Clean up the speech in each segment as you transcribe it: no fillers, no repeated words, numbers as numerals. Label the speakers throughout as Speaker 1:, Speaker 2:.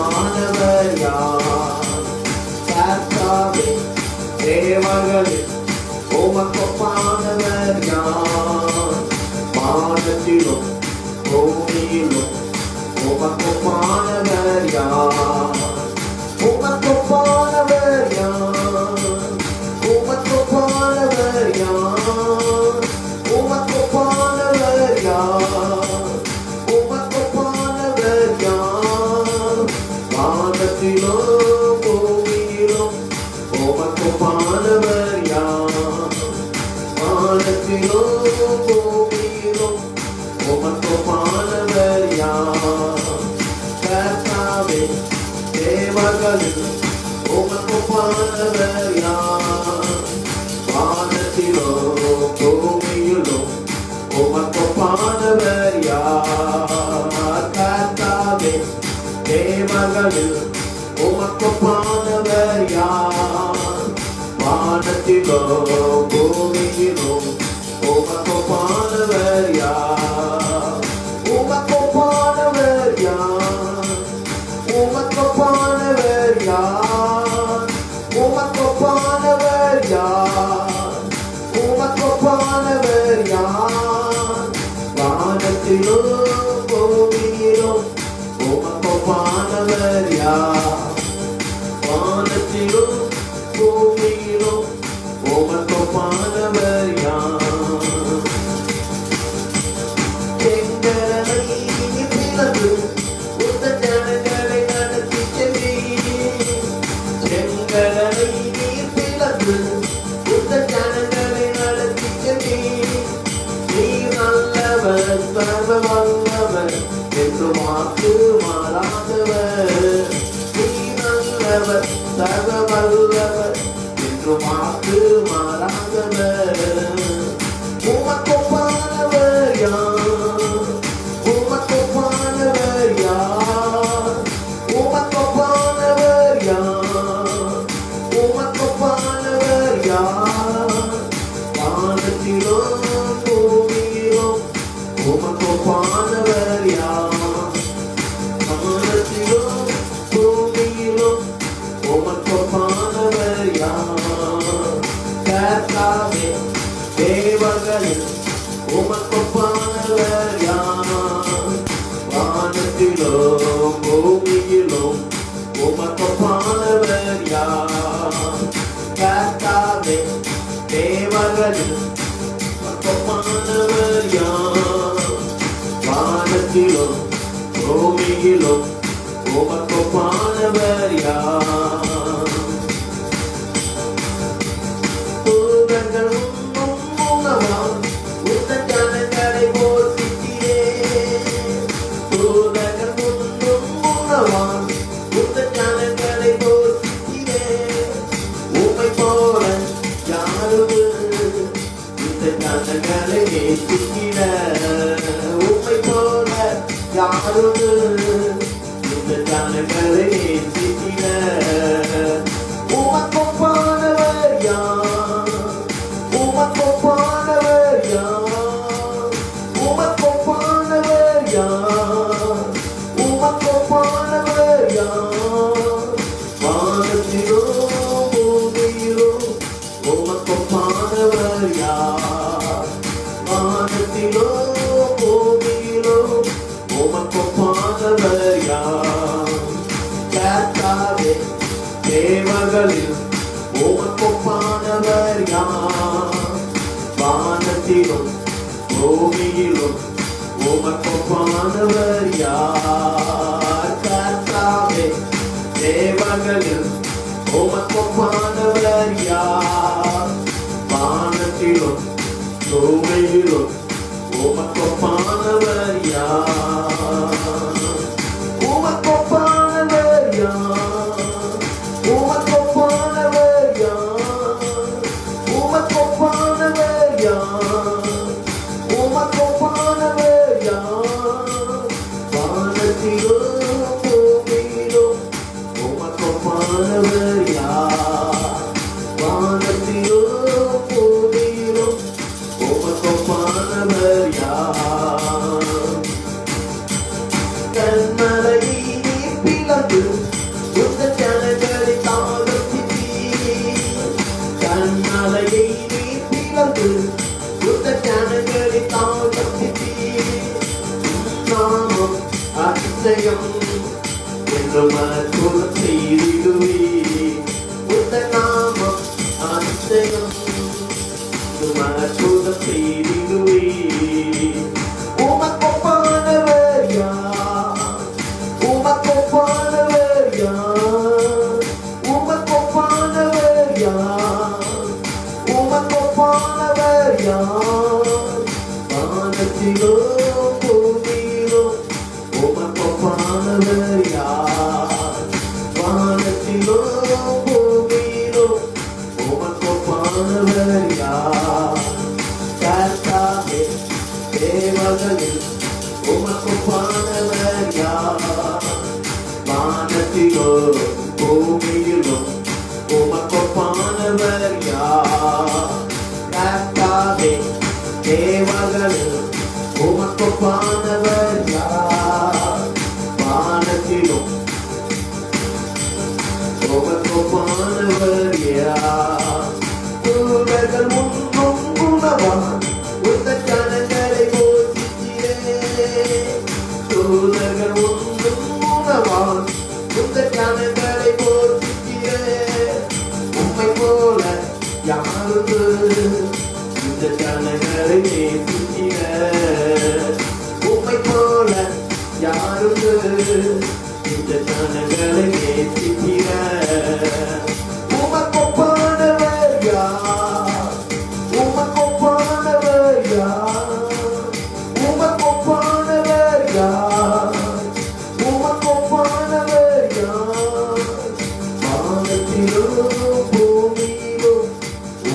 Speaker 1: Wanna உமக்கொப்பானவர் யார்? வானத்திலும் பூமியிலும் உமக்கொப்பானவர் யார்? கர்த்தாவே தேவர்களில் உமக்கொப்பானவர் யார்? வானத்திலும் பூமியிலும் உமக்கொப்பானவர் யார்? உமக்கொப்பானவர் யார்? உமக்கொப்பானவர் யார்? உமக்கொப்பானவர் யார்? உமக்கொப்பானவர் யார்? வானத்திலும் பூமியிலும் உமக்கொப்பானவர் யார்? வானத்திலும் பூமியிலும் உமக்கொப்பானவர் யார்? செங்கடலை பிளந்து உந்தன் ஜனங்களை நடத்திச் சென்றீர். செங்கடலை நீர் பிளந்து உந்தன் ஜனங்களை நடத்திச் சென்றீர். நீர் நல்லவர் சர்வ வல்லவர் என்று வாக்கு மாறாதவர். நீர் நல்லவர் சர்வ வல்லவர் என்று வாக்கு மாறாதவர். உமக்கொப்பானவர் யார்? உமக்கொப்பானவர் யார்? உமக்கொப்பானவர் யார்? உமக்கொப்பானவர் யார்? வானத்திலும் பூமியிலும் உமக்கொப்பானவர் யார்? வானத்திலும் பூமியிலும் உமக்கொப்பானவர் யார்? கர்த்தாவே தேவர்களில் உமக்கொப்பானவர் யார்? வானத்திலும் பூமியிலும் உமக்கொப்பானவர் யார்? கர்த்தாவே தேவர்களில் உமக்கொப்பானவர் யார்? வானத்திலும் பூமியிலும் உமக்கொப்பானவர் யார்? தூதர்கள் உன்னதமாம் உந்தன் ஜனங்களை போஷித்தீரே. தூதர்கள் உன்னதமாம் உந்தன் ஜனங்களை போஷித்தீரே. உம்மை போல யாருமே இந்த ஜனங்களை நேசிக்கிற. உம்மை போல யாருமே இந்த ஜனங்களை நேசிக்கிற. உமக்கொப்பானவர் யார்? உமக்கொப்பானவர் யார்? உமக்கொப்பானவர் யார்? உமக்கொப்பானவர் யார்? வானத்திலும் பூமியிலும் உமக்கொப்பானவர் யார்? வானத்திலும் பூமியிலும் உமக்கொப்பானவர் யார்? கர்த்தாவே தேவர்களில் உமக்கொப்பானவர் யார்? வானத்திலும் பூமியிலும் உமக்கொப்பானவர் யார்? கர்த்தாவே தேவர்களில் உமக்கொப்பானவர் யார்? வானத்திலும் பூமியிலும் உமக்கொப்பானவர் யார்? உமக்கொப்பானவர் யார்? உமக்கொப்பானவர் யார்? உமக்கொப்பானவர் யார்? உமக்கொப்பானவர் யார்? வானத்திலும் பூமியிலும் உமக்கொப்பானவர் யார்? வானத்திலும் பூமியிலும் உமக்கொப்பானவர் யார்? கன்மலையை நீர் பிளந்து உந்தன் ஜனங்களை தாழ்த்தினீர். கன்மலையை நீர் பிளந்து உந்தன் ஜனங்களை தாழ்த்தினீர். நாமம் அதிசயம் என்று மனக்குள் செய்திடுவீர். உந்தன் ஒப்பானவர் யார்? வானத்திலும் ஒப்பானவர் யார்? தூதர்கள் முன்னும் குணவான் உந்த ஜனங்களை போதிக்கிறே. தூதர்கள் முன்னும் குணவான் உந்த ஜனங்களை போதிக்கிறே. உம்மை போல யாருக்கு இந்த ஜனங்களை நேசிக்கிற? உம்மை போல யாருக்கு இந்த ஜனங்களை நேசிக்கிற? உமக்கொப்பானவர் யார்? உமக்கொப்பானவர் யார்? உமக்கொப்பானவர் யார்? உமக்கொப்பானவர் யார்? வானத்திலும் பூமியிலும்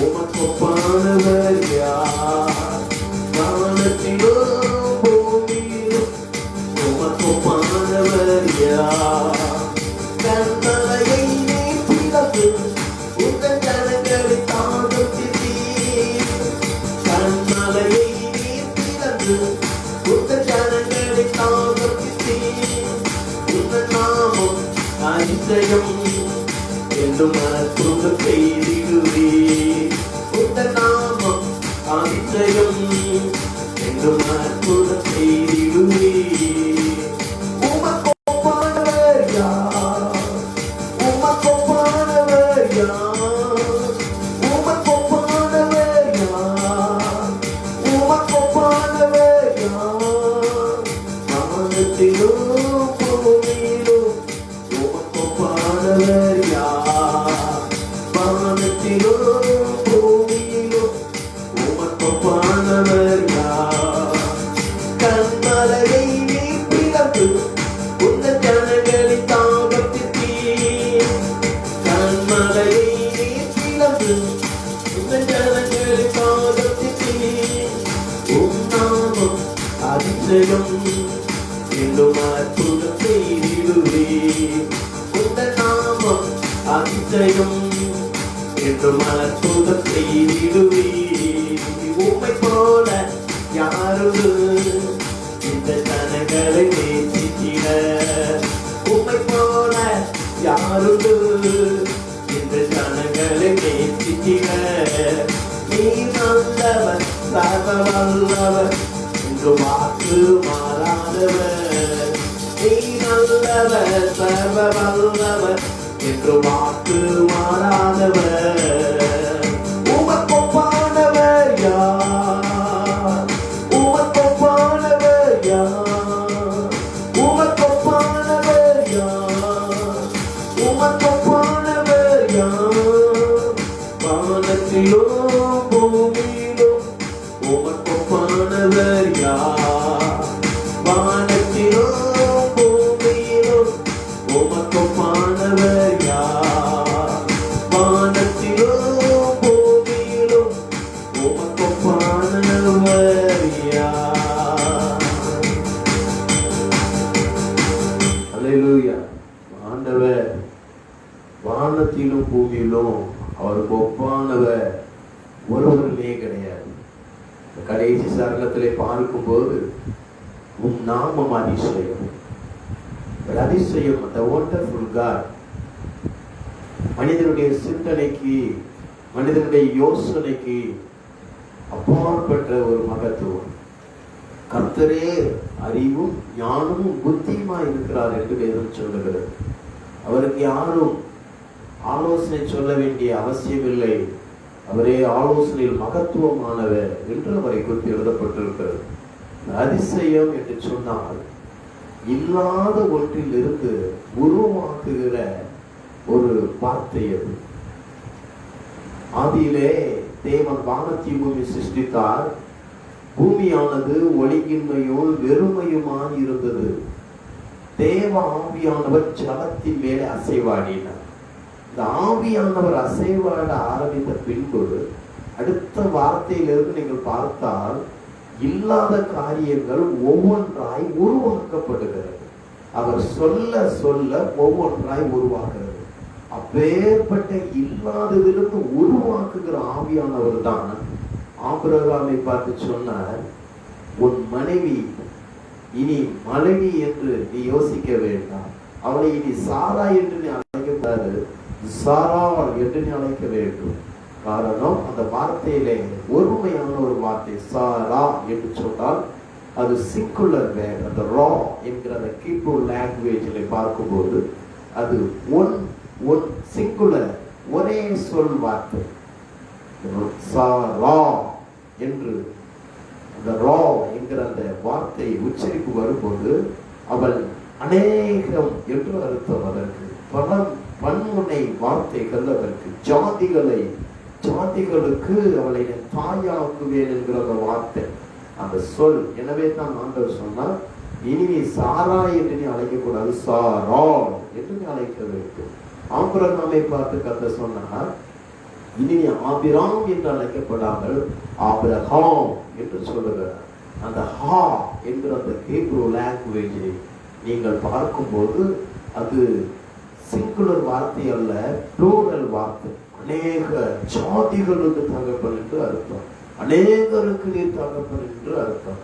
Speaker 1: உமக்கொப்பானவர் யார்? வானத்திலும் பூமியிலும் உமக்கொப்பானவர் யார்? கண்மலையை நீ பிளந்து உங்கள் ஜனங்களை தாழ்த்தினீர். கண்மலையை நீ பிளந்து உங்கள் ஜனங்களை தாழ்த்தினீர். உங்கள் நாமம் அதிசயம் என்றும் அற்புதம் செய்திடுவீர். உங்கள் நாமம் அதிசயம் என்றும் அற்புதம் செய்திடுவீர். உமக்கொப்பானவர் யார்? உமக்கொப்பானவர் யார்? உமக்கொப்பானவர் யார்? உமக்கொப்பானவர் யார்? வானத்திலும் பூமியிலும் உமக்கொப்பானவர் யார்? வானத்திலும் பூமியிலும் உமக்கொப்பானவர் யார்? கண்மலையை நீ பிளந்து உங்கள் ஜனங்களை தாகத்திட்டீர். கண்மலையை நீ பிளந்து உங்கள் ஜனங்களை தாகத்திட்டீர். உம் நாமம் அதிசயம் என்றும் அற்புதம் செய்திடுவீர். உங்கள் நாமம் அதிசயம் என்றும் அற்புதம் செய்திடுவீர். உம்மை போல யாரு இந்த ஜனங்களை நேசிக்கிற? உம்மை போல யாரு இந்த ஜனங்களை நேசிக்கிற? நீ நல்லவர் சர்வ வல்லவர் என்று வாக்கு மாறாதவர். நீ நல்லவர் சர்வ வல்லவர் என்று வாக்கு மாறாதவர். உமக்கொப்பானவர் யார்? உமக்கொப்பானவர் யார்? உமக்கொப்பானவர் யார்? உமக்கொப்பானவர் யார்? வானத்திலும் பூமியிலும் உமக்கொப்பானவர் யார்? வானத்திலும் பூமியிலும் உமக்கொப்பானவர் யார்? வானத்திலும் பூமியிலும் உமக்கொப்பானவர் யார்? அல்லேலூயா. ஆண்டவர் வானத்திலும் பூமியிலும் அவருக்கு ஒப்பானவர் ஒருவருமே கிடையாது. கடைசி சரணத்திலே பார்க்கும்போது உம் நாமம் அதிசயம். அதிசயம், அந்த wonderful God. மனிதனுடைய சிந்தனைக்கு, மனிதனுடைய யோசனைக்கு அப்பாற்பட்ட ஒரு மகத்துவம். கர்த்தரே அறிவும் ஞானமும் புத்தியுமாய் இருக்கிறார் என்று வேதம் சொல்லுகிறது. அவருக்கு யாரும் ஆலோசனை சொல்ல வேண்டிய அவசியமில்லை. அவரே ஆலோசனையில் மகத்துவமானவர் என்று அவரை குறித்து எழுதப்பட்டிருக்கிறது. அதிசயம் என்று சொன்னால் இல்லாத ஒன்றில் இருந்து உருவாக்குகிற ஒரு வார்த்தை அது. ஆதியிலே தேவன் வானத்தை பூமி சிருஷ்டித்தார். பூமியானது ஒளியின்மையும் வெறுமையுமாய் இருந்தது. தேவ ஆவியானவர் ஜலத்தின் மேலே அசைவாடினார். இந்த ஆவியானவர் அசைவாட ஆரம்பித்த பின்பு அடுத்த வார்த்தையிலிருந்து நீங்கள் பார்த்தால் இல்லாத காரியங்கள் ஒவ்வொன்றாய் உருவாக்கப்படுகிறது. அவர் சொல்ல சொல்ல ஒவ்வொன்றாய் உருவாக்குகிறது. அப்பேற்பட்ட இல்லாததிலிருந்து உருவாக்குகிற ஆவியானவர் தான் ஆபிரகாமை பார்த்து சொன்னார், உன் மனைவி இனி மலடி என்று நீ யோசிக்க வேண்டாம். அவளை இனி சாரா என்று நீ அழைக்கக்கூடாது, சாரா என்று நீ அழைக்க வேண்டும். காரணம், அந்த வார்த்தையிலே ஒருமையான ஒரு வார்த்தை. சாரா என்று சொன்னால் அது சிங்குலர் வேர்ட். அந்த ரா என்கிற அந்த ஹீப்ரூ லாங்குவேஜில் பார்க்கும்போது அது ஒன் சிங்குலர், ஒரே சொல் வார்த்தை. சாரா என்று அந்த ரா என்கிற அந்த வார்த்தை உச்சரிப்பு வரும்போது அவள் அநேகம் என்று அர்த்தம். அதற்கு பல பன்முனை வார்த்தைகள், அதற்கு ஜாதிகளுக்கு அவளை தாயாக்குவேன் என்கிற அந்த வார்த்தை, அந்த சொல். எனவே தான் ஆண்டவர் சொன்னார், இனி நீ சாரா என்று நீ அழைக்கக்கூடாது, சாரா என்று நீ அழைக்க வேண்டும். ஆபிரகாமை பார்த்து கர்த்தர் சொன்னார், இனி நீ ஆபிராம் என்று அழைக்கப்படாமல் ஆபிரகாம் என்று சொல்லுகிறார். அந்த ஹா என்கிற அந்த ஹீப்ரூ லாங்குவேஜை நீங்கள் பார்க்கும்போது அது சிங்குலர் வார்த்தை அல்ல, ப்ளூரல் வார்த்தை. அநேக ஜாதிகளுக்கு தகப்பன் என்று அர்த்தம், அநேகருக்கு நீர் தகப்பன் என்று அர்த்தம்.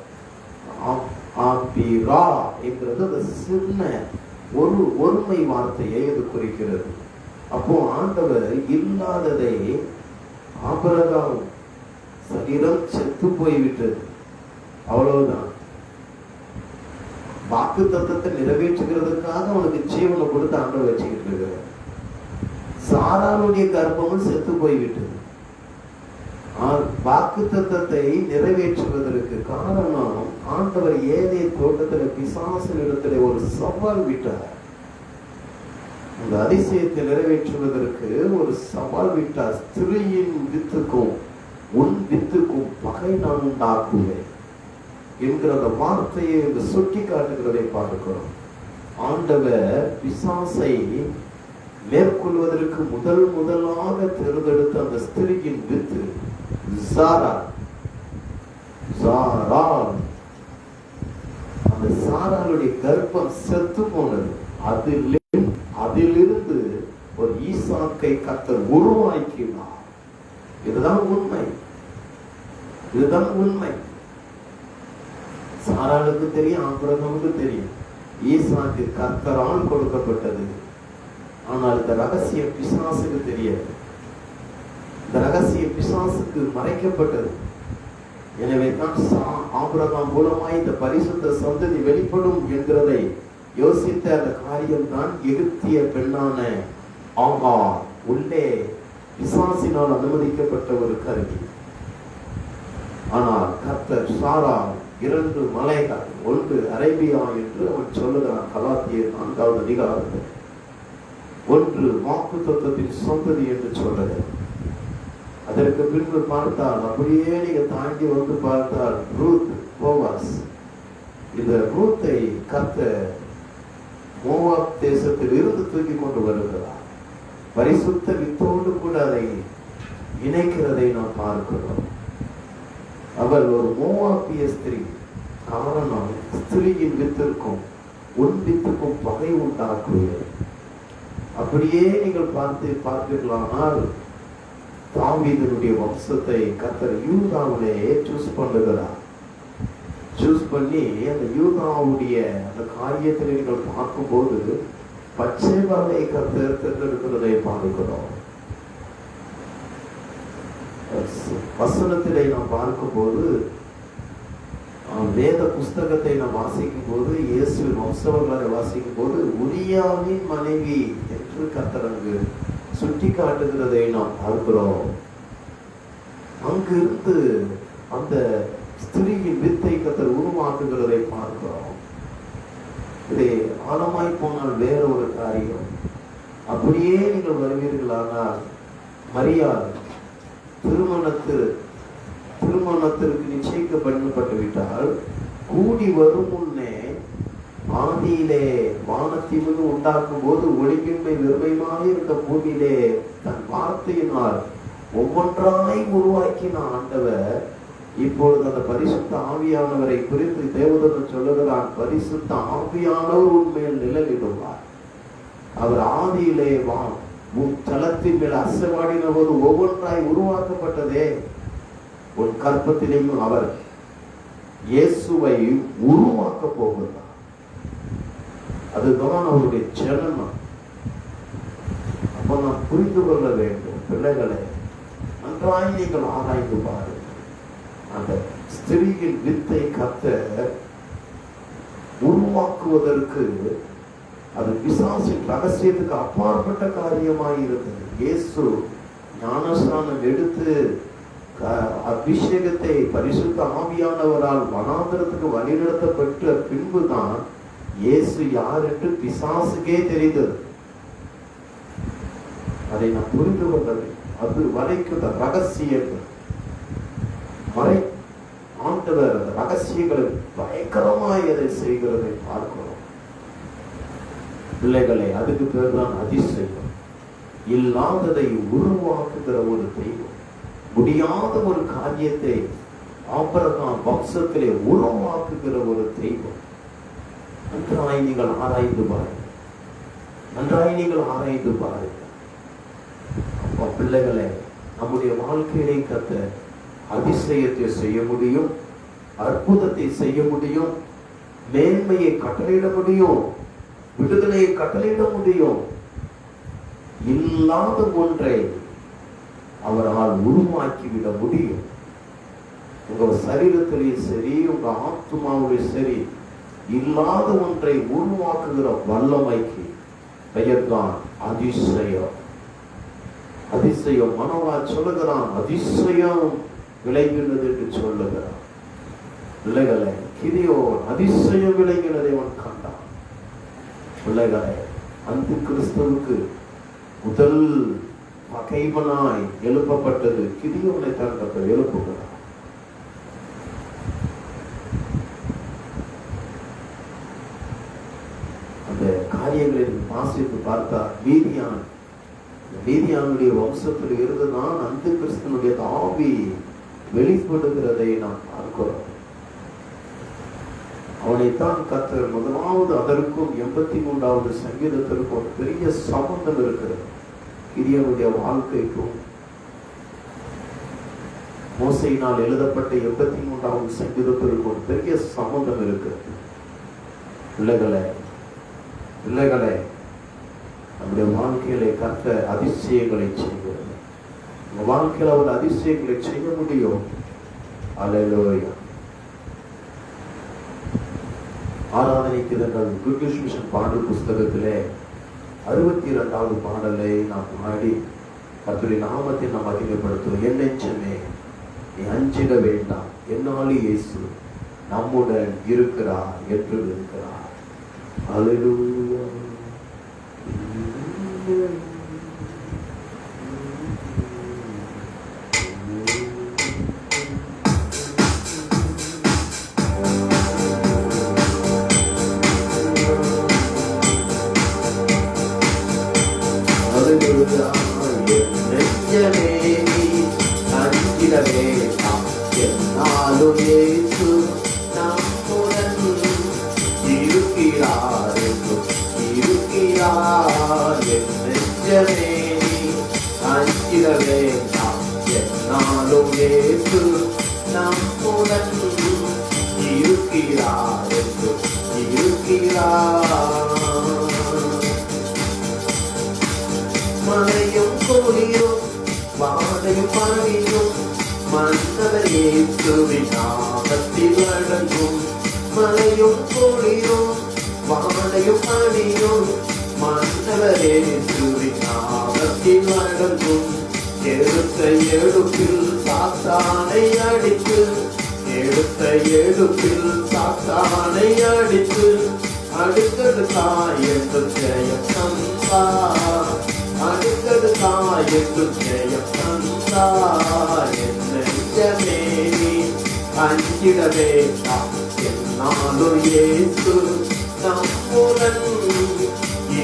Speaker 1: ஆபிரா என்கிறது அந்த சின்ன ஒருமை வார்த்தையை அது குறிக்கிறது. அப்போ ஆண்டவர் இல்லாததை ஆபிரகாம் சரீரம் செத்து போய்விட்டது, அவ்வளவுதான். வாக்கு தத்தத்தை நிறைவேற்றுகிறதுக்காக அவனுக்கு ஜீவனை கொடுத்து ஆண்டவர் வச்சுக்கிட்டு இருக்கிறார். சாராளுடைய கர்ப்பமும் செத்து போய்விட்டது. வாக்கு தத்தத்தை நிறைவேற்றுவதற்கு காரணம், ஆண்டவர் ஏதேன் தோட்டத்தில் பிசாசின் இடத்துல ஒரு சவால் விட்டார். அந்த அதிசயத்தை நிறைவேற்றுவதற்கு ஒரு சவால் விட்டார். ஸ்திரீயின் வித்துக்கும் உன் வித்துக்கும் பகை நான் உண்டாக்குவேன் என்கிற அந்த வார்த்தையை சுட்டி காட்டுகிறதை பார்க்கிறோம். ஆண்டவர் பிசாசை மேற்கொள்வதற்கு முதலாக தேர்ந்தெடுத்த அந்த ஸ்திரீயின் வித்து சாரா. அந்த சாராளுடைய கர்ப்பம் செத்து போனது. அதிலிருந்து ஒரு ஈசாக்கை கர்த்தர் உருவாக்கினார். இதுதான் உண்மை. சாராளுக்கு தெரியும், ஆபிரகாமுக்கு தெரியும், ஈசாக்கு கர்த்தரால் கொடுக்கப்பட்டது. ஆனால் இந்த ரகசியம் பிசாசுக்கு தெரியாது, இந்த ரகசியம் பிசாசுக்கு மறைக்கப்பட்டது. எனவே தான் ஆபிரகாம் மூலமாய் இந்த பரிசுத்த சந்ததி வெளிப்படும் என்கிறதை யோசித்த அந்த காரியம் தான் எகிப்திய பெண்ணான ஆகார் உள்ளே பிசாசினால் அனுமதிக்கப்பட்ட ஒரு கருவி. ஆனால் கர்த்தர் சாரா 2 மலைகள், ஒன்று அரேபியா என்று அவன் சொல்லுகிறான் கலாத்தியர் 4வது அதிகாரத்தில், ஒன்று வாக்குத்தத்தத்தின் சந்ததி என்று சொல்றது. அதற்கு பின்பு பார்த்தால், அப்படியே நீங்க தாண்டி வந்து பார்த்தால் ரூத், போவாஸ். இந்த ரூத்தை கர்த்தர் மோவாப் தேசத்தில் இருந்து தூக்கி கொண்டு வருகிறார். பரிசுத்த வித்தோடு கூட அதை இணைக்கிறதை நாம் பார்க்கிறோம். அவள் ஒரு மோவாபிய ஸ்திரீ. காரணம், ஸ்திரீயின் வித்திற்கும் உன் வித்துக்கும் பகை உண்டாக்குவது. அப்படியே நீங்கள் பார்ப்பீர்களானால் தாவீதுடைய வம்சத்தை கர்த்தர் யூதாவிலே சூஸ் பண்ணி அந்த யூதாவுடைய அந்த காரியத்தில் நீங்கள் பார்க்கும்போது பச்சைபாலை கர்த்தர் தேர்ந்தெடுக்கிறதை பார்க்கிறோம். வசனத்திலே நாம் பார்க்கும்போது, வேத புஸ்தகத்தை நாம் வாசிக்கும் போது, இயேசுவின் வம்சவர்களை வாசிக்கும் போது உரியாவின் மனைவி என்று கர்த்தர் அங்கு சுட்டி காட்டுகிறதை நாம் பார்க்கிறோம். அங்கிருந்து அந்த ஸ்திரீயின் வித்தை கர்த்தர் உருவாக்குகிறதை பார்க்கிறோம். இதை ஆழமாய் போனால் வேற ஒரு காரியம். அப்படியே நீங்கள் வருவீர்களானால், மரியாள் திருமணத்திற்கு நிச்சயிக்கப்பட்டு விட்டால், கூடி வரும் முன்னே ஆதியிலே வானத்தீவுக்கு உண்டாக்கும் போது ஒளிமின்மை வெறுமையாக இருந்த பூமியிலே தன் வார்த்தையினால் ஒவ்வொன்றாய் உருவாக்கின ஆண்டவர் இப்பொழுது அந்த பரிசுத்த ஆவியானவரை குறித்து தேவதூதன் சொல்லுகிறான், பரிசுத்த ஆவியானவர் உண்மையில் நிழலிடுவார். அவர் ஆதியிலே தலத்தின் மேல் அசைவாடின போது ஒவ்வொன்றாய் உருவாக்கப்பட்டதே. உன் கற்பத்திலேயும் அவர் இயேசுவை உருவாக்க போகிறார். அதுதான் அவருடைய ஜனனம். அப்ப நாம் புரிந்து கொள்ள வேண்டும், பிள்ளைகளை நன்றாய் நீங்கள் ஆராய்ந்து பாருங்கள். அந்த ஸ்திரீயின் வித்தை கர்த்தர் உருவாக்குவதற்கு அது பிசாசின் ரகசியத்துக்கு அப்பாற்பட்ட காரியமாய் இருந்தது. இயேசு ஞானஸ்நானம் எடுத்து அபிஷேகத்தை பரிசுத்த ஆவியானவரால் வனாந்தரத்துக்கு வழிநடத்தப்பட்ட பின்புதான் இயேசு யார் என்று பிசாசுக்கே தெரிந்தது. அதை நான் புரிந்து கொண்டது. அது வரைக்கும் ரகசியங்கள் மறை ஆண்டவர் அந்த ரகசியங்களை பயங்கரமாய் அதை செய்கிறதை பார்க்கிறோம். பிள்ளைகளை, அதுக்கு பேர் தான் அதிசயம். இல்லாததை உருவாக்குகிற ஒரு தெய்வம். முடியாத ஒரு காரியத்தை ஆபிரகாம் வம்சத்திலே உருவாக்குகிற ஒரு தெய்வம். நன்றாய் நீங்கள் ஆராய்ந்து பாருங்கள், நன்றாய் நீங்கள் ஆராய்ந்து பாருங்கள். அப்பா பிள்ளைகளை, நம்முடைய வாழ்க்கையிலே கர்த்தர் அதிசயத்தை செய்ய முடியும், அற்புதத்தை செய்ய முடியும், மேன்மையை கட்டளையிட முடியும், விடுதலையை கட்டளையிட முடியும். இல்லாத ஒன்றை அவரால் உருவாக்கிவிட முடியும். உங்க சரீரத்திலே சரி, உங்க ஆத்மாவிலே சரி, இல்லாத ஒன்றை உருவாக்குகிற வல்லமைக்கு பெயர்தான் அதிசயம். அதிசயம். மனோராஜ் சொல்லுகிறான், அதிசயம் விளைகிறது என்று சொல்லுகிறான். பிள்ளைகளை, கிதியோன் அதிசயம் விளைகிறதை அவன் கண்டான். பிள்ளைகளை, அந்த கிறிஸ்துவுக்கு முதல் பகைவனாய் எழுப்பப்பட்டது கிதியோனை தான் எழுப்புகிறார். அந்த காரியங்களை வாசித்து பார்த்தா மீதியானுடைய வம்சத்தில் இருந்துதான் அந்த கிறிஸ்தனுடைய ஆவி வெளிப்படுகிறதை நாம் பார்க்கிறோம். அவனைத்தான் கர்த்தர் முதலாவது அதற்கும் 83வது சங்கீதத்திற்கும் ஒரு பெரிய சம்பந்தம் இருக்கிறது. கிதியோனுடைய வாழ்க்கைக்கும் மோசையினால் எழுதப்பட்ட 83வது சங்கீதத்திற்கும் ஒரு பெரிய சம்பந்தம் இருக்கிறது. பிள்ளைகளை நம்முடைய வாழ்க்கையிலே கர்த்தர் அதிசயங்களை செய்கிறது. உங்க வாழ்க்கையில அவர் அதிசயங்களை செய்ய முடியும். அல்லேலூயா. ஆராதனைக்கு குட் நியூஸ் மிஷன் பாடல் புஸ்தகத்திலே 62வது பாடலை நாம் பாடி கர்த்தருடைய நாமத்தை நாம் அதிகப்படுத்துவோம். என் நெஞ்சமே, நீ அஞ்சிட வேண்டாம், என்னாலும் இயேசு நம்முடன் இருக்கிறார் என்று இருக்கிறார். அல்லேலூயா. மலையும் கோயிலும் வாடையும் பணியும் மன்னவர் இயேசுவின் நாமத்தில் அடங்கும். மலையும் கோயிலும் வாடையும் பணியும் மன்னவர் இயேசுவின் நாமத்தில் அடங்கும். எடுத்த எடுப்பில் சாத்தானை அடித்து, எடுத்த எடுப்பில் சாத்தானை அடித்து, அடுத்தது தாயென்று ஜெயம் தந்தார், அடுத்தது தாயென்று ஜெயம் தந்தார். என் நெஞ்சமே, நீ அஞ்சிட வேண்டாம், என்னாலும் இயேசு நம்முடன்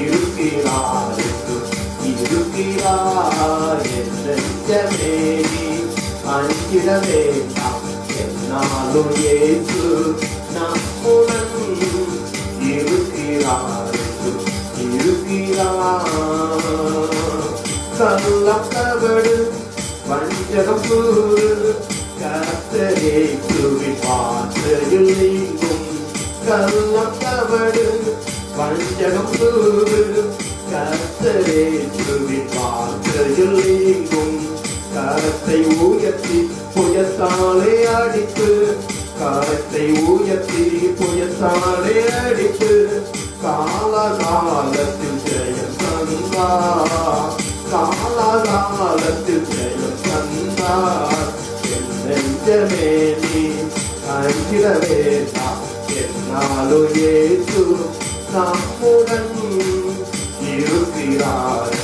Speaker 1: இருக்கிறார் என்று இருக்கிறார். என் நெஞ்சமே, நீ அஞ்சிட வேண்டாம், என்னாலும் இயேசு நம்முடன் இருக்கிறார் என்று இருக்கிறார். கள்ளக்கபடு வஞ்சகம் கூறு கர்த்தரே கிருபை வார்த்தையில் நீங்கும் கள்ளம் தவறு வஞ்சகம் சூடு கர்த்தரே கிருபை வார்த்தையில் நீங்கும் கரத்தை உயர்த்தி புயத்தாலே அடித்து கரத்தை உயர்த்தி புயத்தாலே அடித்து காலகாலத்தில் ஜெயம் தந்தார் காலகாலத்தில் ஜெயம் தந்தார் என் நெஞ்சமே நீ அஞ்சிட வேண்டாம் என்னாலும் இயேசு நம்முடன் இருக்கிறார்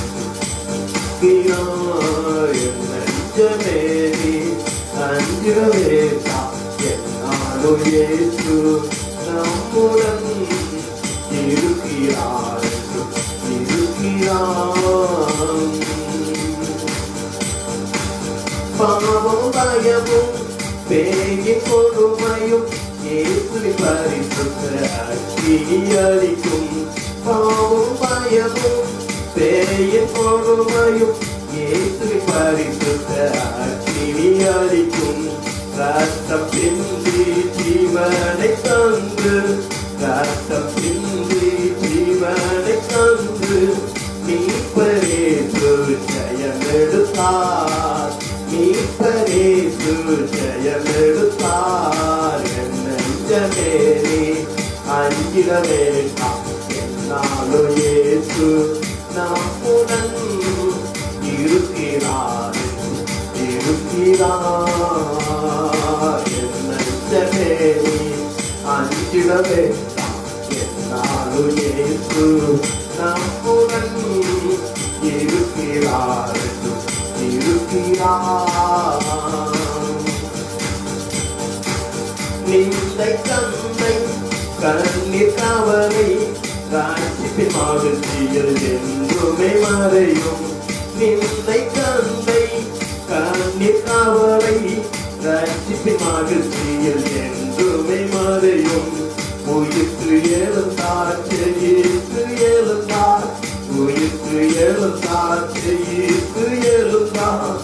Speaker 1: என் நெஞ்சமே நீ அஞ்சிட வேண்டாம் என்னாலும் இயேசு நம்முடன் இருக்கிறார் பாவம் பயமும் பேயின் கொடுமையும் இயேசுவின் பரிசுத்த அக்கினி அளிக்கும் பாவம் பயமும் பேயின் கொடுமையும் இயேசுவின் பரிசுத்த அக்கினி அளிக்கும் ரத்தம் சிந்தி ஜீவனை தந்து ரத்தம் சிந்தி ஜீவனை தந்து மீட்பரேசு ஜெயமெடுத்தார் மீட்பரேசு ஜெயமெடுத்தார் என் நெஞ்சமே நீ அஞ்சிட வேண்டாம் என்னாலும் இயேசு நம்முடன் இருக்கிறார் இருக்கிறார் என் நெஞ்சமே நீ அஞ்சிட வேண்டாம் என்னாலும் இயேசு நம்முடன் இருக்கிறார் இருக்கிறார் நிந்தை தந்தை கண்ணீர் கவலை ராட்சிப்பின் மகிழ்ச்சியில் என்றுமே மறையும் நிந்தை தந்தை கண்ணீர் கவலை ராட்சிப்பின் மகிழ்ச்சியில் என்றுமே மறையும் உயிர்த்து எழுந்தார் ஜெயித்து எழுந்தார் உயிர்த்து எழுந்தார் ஜெயித்து எழுந்தார்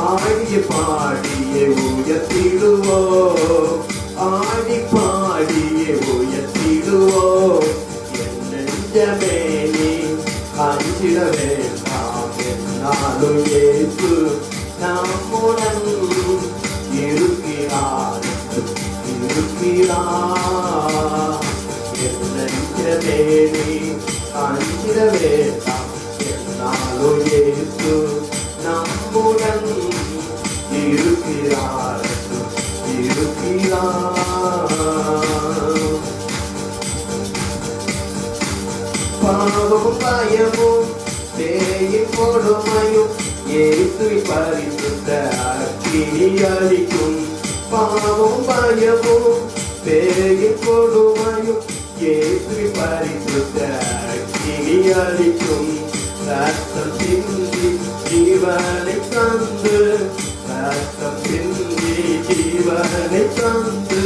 Speaker 1: ஆடிய பாடிய உயர்த்திடுவோம் ஆடி பாடிய உயர்த்திடுவோம் என் நெஞ்சமே நீ அஞ்சிட வேண்டாம் என்னாலும் இயேசு நம்முடன் இருக்கிறார் இருக்கிறார் என் நெஞ்சமே நீ அஞ்சிட வேண்டாம் என்னாலும் இயேசு நம்முடன் இருக்கிறார் இருக்கிறார் பாவமும் பயமும் பேயின் கொடுமையும் இயேசுவின் பரிசுத்த அக்கினி அளிக்கும் பாவமும் பயமும் பேயின் கொடுமையும் இயேசுவின் பரிசுத்த அக்கினி அளிக்கும் ரத்தம் சிந்தி ஜீவனை தந்து ரத்தம் சிந்தி ஜீவனை தந்து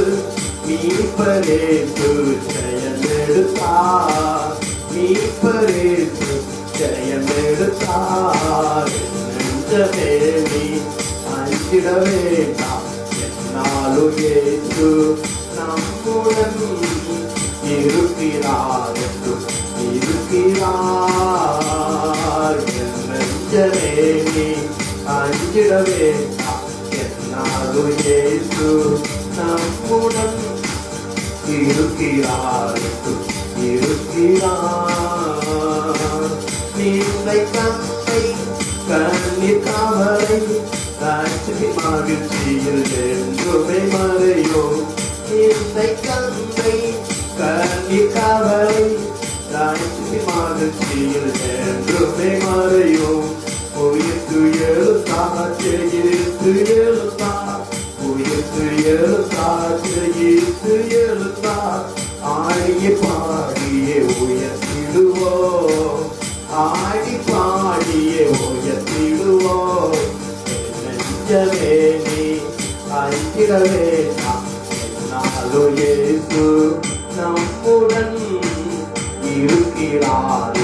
Speaker 1: மீட்பரேசு ஜெயமெடுத்தார் மீட்பரேசு ஜெயமெடுத்தார் நெஞ்சமே நீ அஞ்சிட வேண்டாம் என்னாலும் இயேசு நம்முடன் இருக்கிறார் இருக்கிறார் என் நெஞ்சமே நீ அஞ்சிட வேண்டாம் என்னாலும் இயேசு நம்முடன் இருக்கிறார் இருக்கிறார் நீந்தை தந்தை கண்ணீர் கவலை ராட்சிப்பின் மகிழ்ச்சியில் என்றுமே மறையும் நீந்தை தந்தை கண்ணீர் கவலை ராட்சிப்பின் மகிழ்ச்சியில் என்றுமே மறையும் உயிர்த்து எழுத்தார் ஜெயித்து எழுத்தார் உயிர்த்து எழுத்தார் ஜெயித்து எழுத்தார் ஆடிய பாடிய உயர்த்திடுவோம் ஆடி பாடிய உயர்த்திடுவோம் நெஞ்சமே நீ அஞ்சிட வேண்டாம் என்னாலும் இயேசு நம்முடன் இருக்கிறார்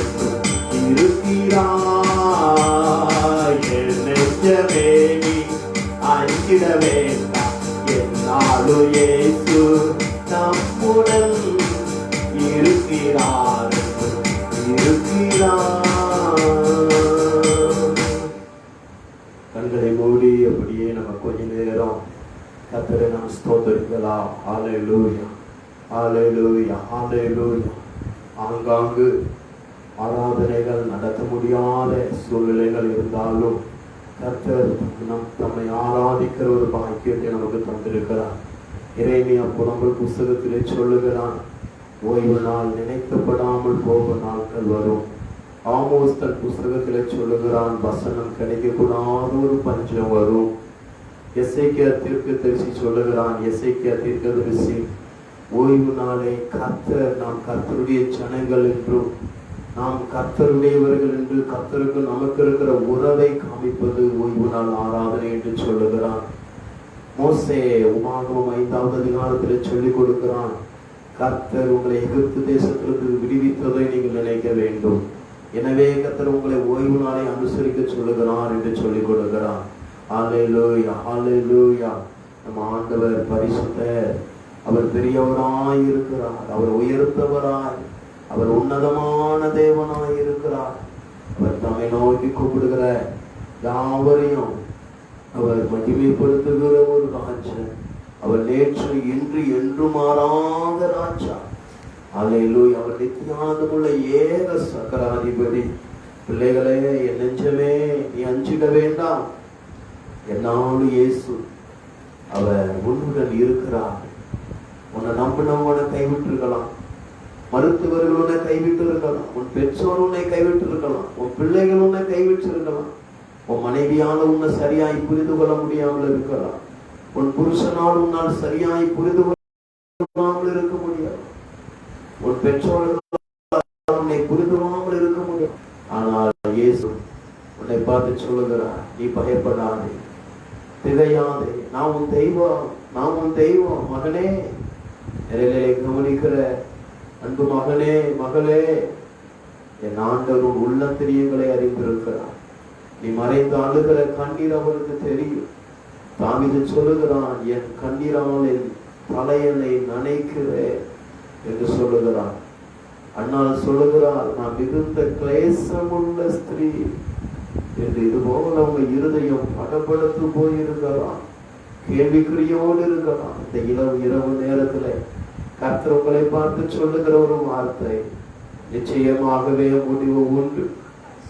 Speaker 1: இருக்கிறார் என் நெஞ்சமே நீ அஞ்சிட வேண்டாம் இயேசு நம்முடன் இருக்கிறார் இருக்கிறார். கண்களை மூடி அப்படியே நம்ம கொஞ்ச நேரம் கர்த்தரை நாம் ஸ்தோத்திரிக்கலாம். ஹல்லேலூயா, ஹல்லேலூயா, ஹல்லேலூயா. ஆங்காங்கு ஆராதனைகள் நடத்த முடியாத சூழ்நிலைகள் இருந்தாலும் கர்த்தர் தம்மை ஆராதிக்கிற ஒரு பாக்கியத்தை நமக்கு தந்திருக்கிறார். எரேமியா புலம்பல் புஸ்தகத்திலே சொல்லுகிறான், ஓய்வு நாள் நினைக்கப்படாமல் போகும் நாட்கள் வரும். ஆமோஸ் தன் புஸ்தகத்திலே சொல்லுகிறான், வசனம் கிடைக்கக்கூடாத ஒரு பஞ்சம் வரும். எசேக்கியா தீர்க்கதரிசி சொல்லுகிறான், எசேக்கியா தீர்க்கதரிசி, ஓய்வு நாளை கர்த்தர் நாம் கர்த்தருடைய ஜனங்கள் என்றும் நாம் கர்த்தருடையவர்கள் என்று கர்த்தருக்கு நமக்கு இருக்கிற உறவை காமிப்பது ஓய்வு நாள் ஆராதனை என்று சொல்லுகிறான். மோசே உபாகமம் 5வது அதிகாரத்தில் சொல்லிக் கொடுக்கிறான், கர்த்தர் உங்களை எகிப்து தேசத்திற்கு விடுவித்ததை நீங்கள் நினைக்க வேண்டும். எனவே கர்த்தர் உங்களை ஓய்வு நாளை அனுசரிக்க சொல்லுகிறார் என்று சொல்லிக் கொடுக்கிறார். ஹல்லேலூயா, ஹல்லேலூயா. நம்ம ஆண்டவர் பரிசுத்தர், அவர் பெரியவராய் இருக்கிறார், அவர் உயர்ந்தவராய், அவர் உன்னதமான தேவனாய் இருக்கிறார். அவர் தம்மை நோக்கி கூப்பிடுகிற யாவரையும் அவர் மகிமைப்படுத்துகிற ஒரு ராஜா. அவர் நேற்று இன்று என்று மாறாத ராஜா. அல்லேலூயா. அவர் நித்தியானந்தமுள்ள ஏக சக்கராதிபதி. பிள்ளைகளே, என் நெஞ்சமே நீ அஞ்சிட வேண்டாம். என்னாலும் இயேசு அவர் உன்னுடன் இருக்கிறார். உன்னை நம்பினவனை கைவிட்டு இருக்கலாம், மருத்துவர்கள் உன்னை கைவிட்டு இருக்கலாம், உன் பெற்றோர் உன்னை கைவிட்டு இருக்கலாம், உன் பிள்ளைகள் உன்னை கைவிட்டு இருக்கலாம், உன் மனைவியால் உன்னை சரியாய் புரிந்து கொள்ள முடியாமல் இருக்கலாம், உன் புருஷனால் உன்னால் சரியாய் புரிந்து கொள்ளாமல் இருக்க முடியாது, உன் பெற்றோர்கள் உன்னை புரிந்து கொள்ளாமல் இருக்க முடியும். ஆனால் இயேசு உன்னை பார்த்து சொல்லுகிறார், நீ பயப்படாதே, திகையாதே, நான் உன் தெய்வம், நான் உன் தெய்வம். மகனே, நிலையிலே கவனிக்கிற அன்பு மகனே, மகளே, என் ஆண்டவர் உன் உள்ளத்திரியங்களை அறிந்திருக்கிறார். நீ மறைந்து அழுகிற கண்ணீர் அவருக்கு தெரியும். தாவீது சொல்லுகிறான், என் கண்ணீரால் என் தலையனை நனைக்கிறேன் என்று சொல்லுகிறான். அண்ணால் சொல்லுகிறார், நான் மிகுந்த கிளேசமுள்ள ஸ்திரீ என்று. இதுபோல உங்க இருதயம் படப்படுத்து போயிருக்கலாம், கேள்விக்குறியோடு இருக்கலாம். இந்த இரவு நேரத்துல கர்த்தர் உங்களை பார்த்து சொல்லுகிற ஒரு வார்த்தை, நிச்சயமாகவே முடிவு உண்டு,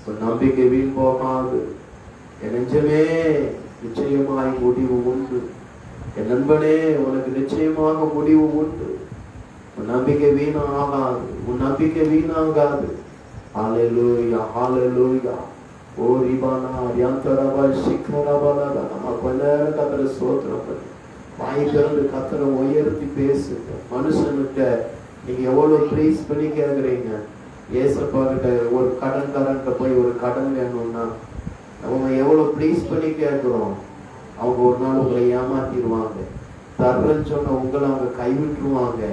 Speaker 1: உன் நம்பிக்கை வீண் போகாது. என் நெஞ்சமே, நிச்சயமாய் முடிவு உண்டு. என் நண்பனே, உனக்கு நிச்சயமாக முடிவு உண்டு. உன் நம்பிக்கை வீணாகாது, உன் நம்பிக்கை வீணாகாது. ஹல்லேலூயா, ஹல்லேலூயா. ஓ ரிபானா ரியாந்தரபா சிக்கரபலா. நம்ம கொஞ்ச நேரம் கர்த்தரை ஸ்தோத்திரம் பண்ணி வாய் திறந்து கர்த்தரை உயர்த்தி பேசுங்க. மனுஷன்கிட்ட நீங்க எவ்வளவு ப்ரைஸ் பண்ணி கேட்குறீங்க. ஏசப்பா கிட்ட ஒரு கடன்காரன்கிட்ட போய் ஒரு கடன் வேணும்னா அவங்க எவ்வளவு ப்ரைஸ் பண்ணி கேட்குறோம். அவங்க ஒரு நாள் உங்களை ஏமாத்திடுவாங்க, தர்றன்னு சொன்ன உங்களை அவங்க கைவிட்டுருவாங்க.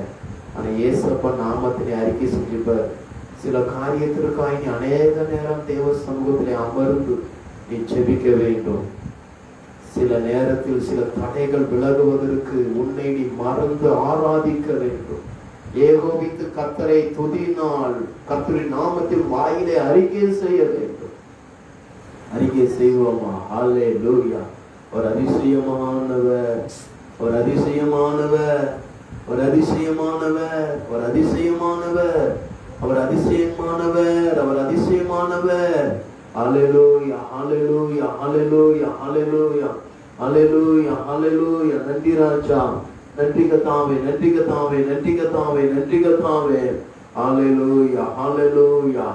Speaker 1: ஆனா ஏசப்பா நாமத்தினை அறிக்கை செஞ்சுப்பார். சில காரியத்திற்காக நீ அநேக நேரம் தேவ சமூகத்திலே அமர்ந்து நீ ஜெபிக்க வேண்டும். சில நேரத்தில் சில தடைகள் விலகுவதற்கு உன்னை நீ மறந்து ஆராதிக்க வேண்டும். ஏகோபித்து கர்த்தரை துதினால் கர்த்தரின் நாமத்தில் வாயிலே அறிக்கை செய்ய வேண்டும். அறிக்கை செய்வோமா? ஹல்லேலூயா. ஒரு அதிசயமானவர், ஒரு அதிசயமானவர், ஒரு அதிசயமானவர், ஒரு அதிசயமானவர், அவர் அதிசயமானவர், அவர் அதிசயமானவர். ஹல்லேலூயா, ஹல்லேலூயா, ஹல்லேலூயா, ஹல்லேலூயா, ஹல்லேலூயா, ஹல்லேலூயா. நன்றி ராஜா, நன்றி கர்த்தாவே, நன்றி கர்த்தாவே, நன்றி கர்த்தாவே, நன்றி கர்த்தாவே. ஹல்லேலூயா, ஹல்லேலூயா.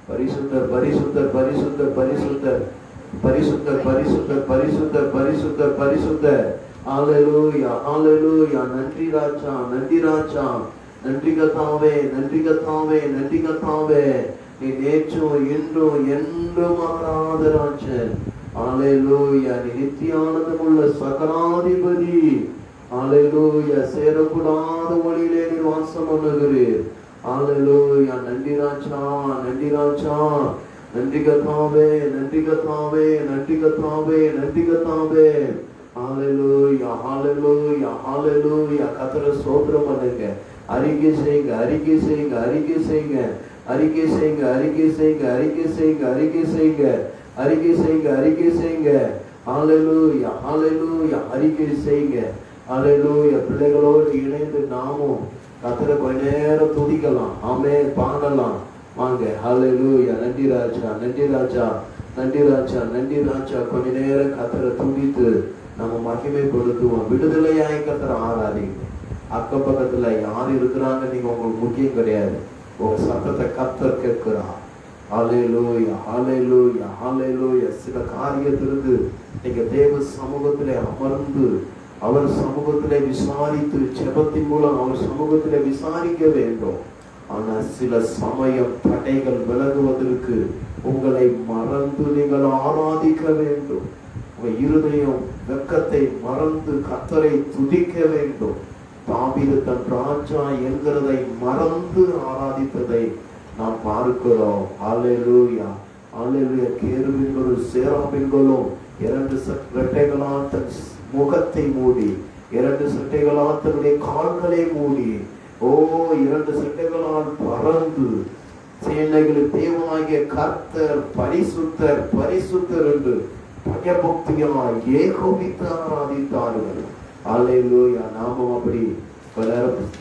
Speaker 1: பரிசுத்தர், பரிசுத்தர், பரிசுத்தர், பரிசுத்தர், பரிசுத்தர், பரிசுத்தர், பரிசுத்தர், பரிசுத்தர், பரிசுத்தர். ஹல்லேலூயா, ஹல்லேலூயா. நன்றி ராஜா, நன்றி ராஜா, நன்றி கர்த்தாவே, நன்றி கர்த்தாவே, நன்றி கர்த்தாவே. நீ நேற்றும் இன்றும் என்றும் மாறாத ராஜன். ஹல்லேலூயா. நீ நித்தியானந்தமுள்ள சகலாதிபதி. ஹல்லேலூயா. சேரக்கூடாத வழியிலே நீ வாசம் பண்ணுகிறீர். ஹல்லேலூயா. நன்றி ராஜா, நன்றி ராஜா, நன்றி கர்த்தாவே, நன்றி கர்த்தாவே, நன்றி கர்த்தாவே, நன்றி கர்த்தாவே. ஹalleluya ஹalleluya ஹalleluya. கர்த்தரை ஸ்தோத்திரம் பண்ணுங்க. அறிக்கை செய்யுங்க, அறிக்கை செய்யுங்க, அறிக்கை செய்யுங்க, அறிக்கை செய்யுங்க, அறிக்கை செய்யுங்க, அறிக்கை செய்யுங்க, அறிக்கை செய்யுங்க, அறிக்கை செய்யுங்க, அறிக்கை செய்யுங்க. ஹalleluya ஹalleluya. அறிக்கை செய்யுங்க. ஹalleluya. பிள்ளைகளோடு இணைந்து நாமும் கர்த்தரை கொஞ்ச நேரம் துதிக்கலாம். ஆமென். பாடலாம். வாங்க. ஹalleluya. நன்றி ராஜா, நன்றி ராஜா, நன்றி ராஜா, நன்றி ராஜா. கொஞ்ச நேரம் கர்த்தரை துதித்து நம்ம மகிமைப்படுத்துவோம். விடுதலையாய் கர்த்தரை ஆராதிங்க. அக்கம் பக்கத்துல யார் இருக்கிறாங்க நீங்க உங்களுக்கு முக்கியம் கிடையாது. உங்க சத்தத்தை கர்த்தர் கேட்கிறார். ஹalleluya ஹalleluya ஹalleluya. சில காரியத்திலிருந்து நீங்க தேவ சமூகத்திலே அமர்ந்து அவர் சமூகத்திலே விசாரித்து ஜெபத்தின் மூலம் அவர் சமூகத்திலே விசாரிக்க வேண்டும். ஆனா சில சமயம் தடைகள் விலகுவதற்கு உங்களை மறந்து நீங்கள் ஆராதிக்க வேண்டும். உங்க இருதயம் வெட்கத்தை மறந்து கர்த்தரை துதிக்க வேண்டும். தாவீது தன் ராஜா என்கிறதை மறந்து ஆராதித்ததை நாம் பார்க்கிறோம். ஹalleluya ஹalleluya. கேருபீன்களும் சேராபீன்களும் இரண்டு ரெட்டைகளால் தன் முகத்தை மூடி, இரண்டு சட்டைகளால் தன்னுடைய கால்களை மூடி, இரண்டு சட்டைகளால் பறந்து சேனைகளின் தேவனாகிய கர்த்தர் பரிசுத்தர் பரிசுத்தர் என்று பயபக்தியாய் ஏகோபித்து ஆராதித்தார்கள். ஹalleluya. நாமும் அப்படி பல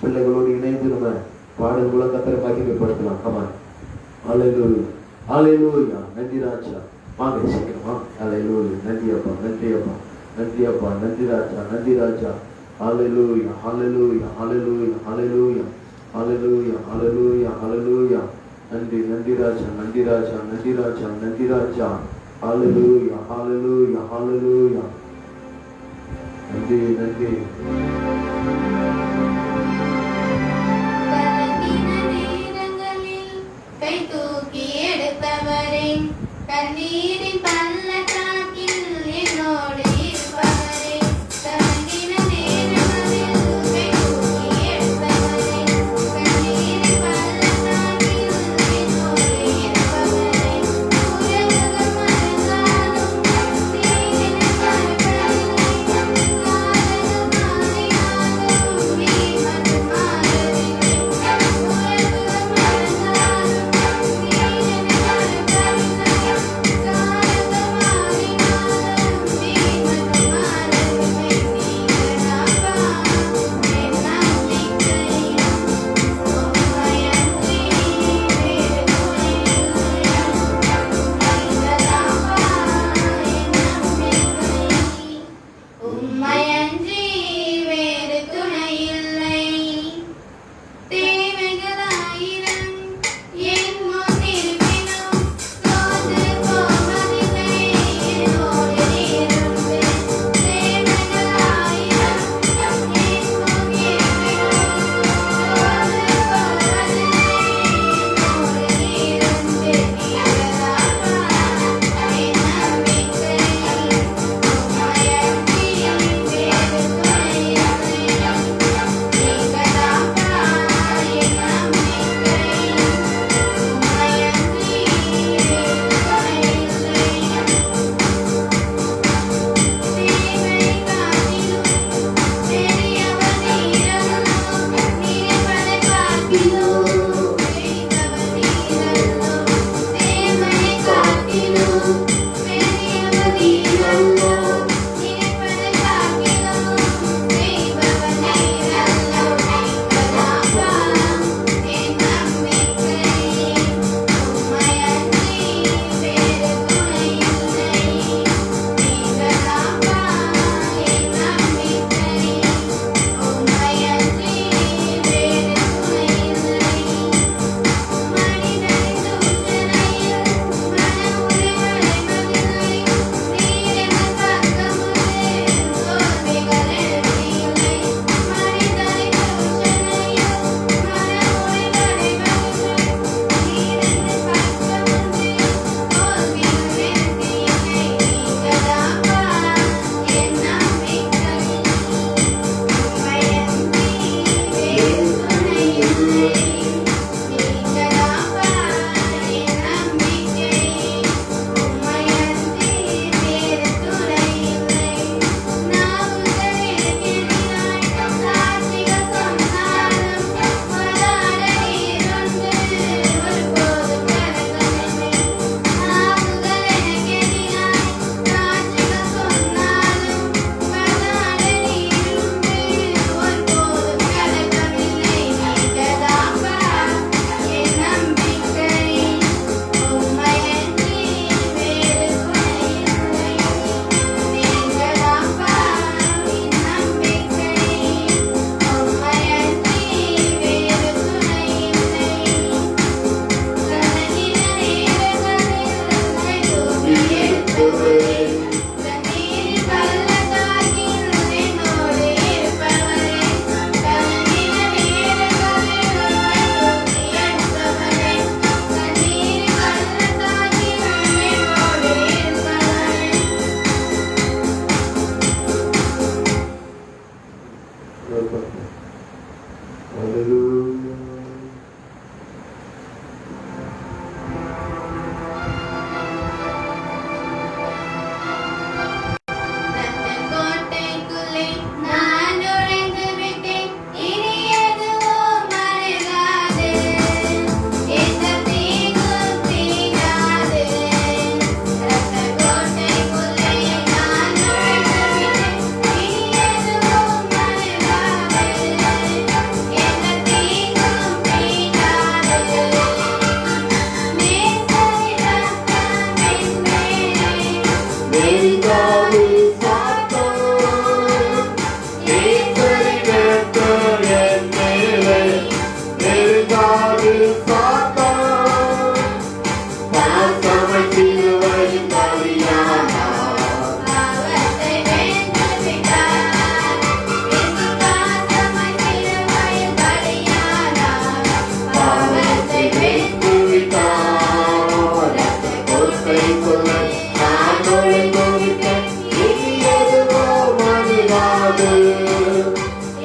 Speaker 1: பிள்ளைகளோடு இணைந்து நம்ம பாடல் மூலம் கர்த்தரை மகிமைப்படுத்தலாம். கமான். ஹalleluya ஹalleluya. நன்றி ராஜா. வாங்க சீக்கிரமா. ஹalleluya. நன்றி அப்பா, நன்றி அப்பா, நன்றி அப்பா, நன்றி ராஜா, நன்றி ராஜா. ஹalleluya ஹalleluya ஹalleluya ஹalleluya ஹalleluya ஹalleluya ஹalleluya. நன்றி நன்றி ராஜா, நன்றி ராஜா, நன்றி ராஜா, நன்றி ராஜா. ஹalleluya ஹalleluya ஹalleluya. நன்றி நன்றி.
Speaker 2: கை தூக்கி எடுத்தவரே, கண்ணீரின் பள்ளத்தாக்கில் என்னோடு இருப்பவரே, கலங்கின நேரங்களில் கை தூக்கி எடுத்தவரே, கண்ணீரின் பள்ளத்தாக்கில் என்னோடு இருப்பவரே, உலகம் மறந்தாலும் நீ என்னை மறப்பதில்லை, காரணமாய்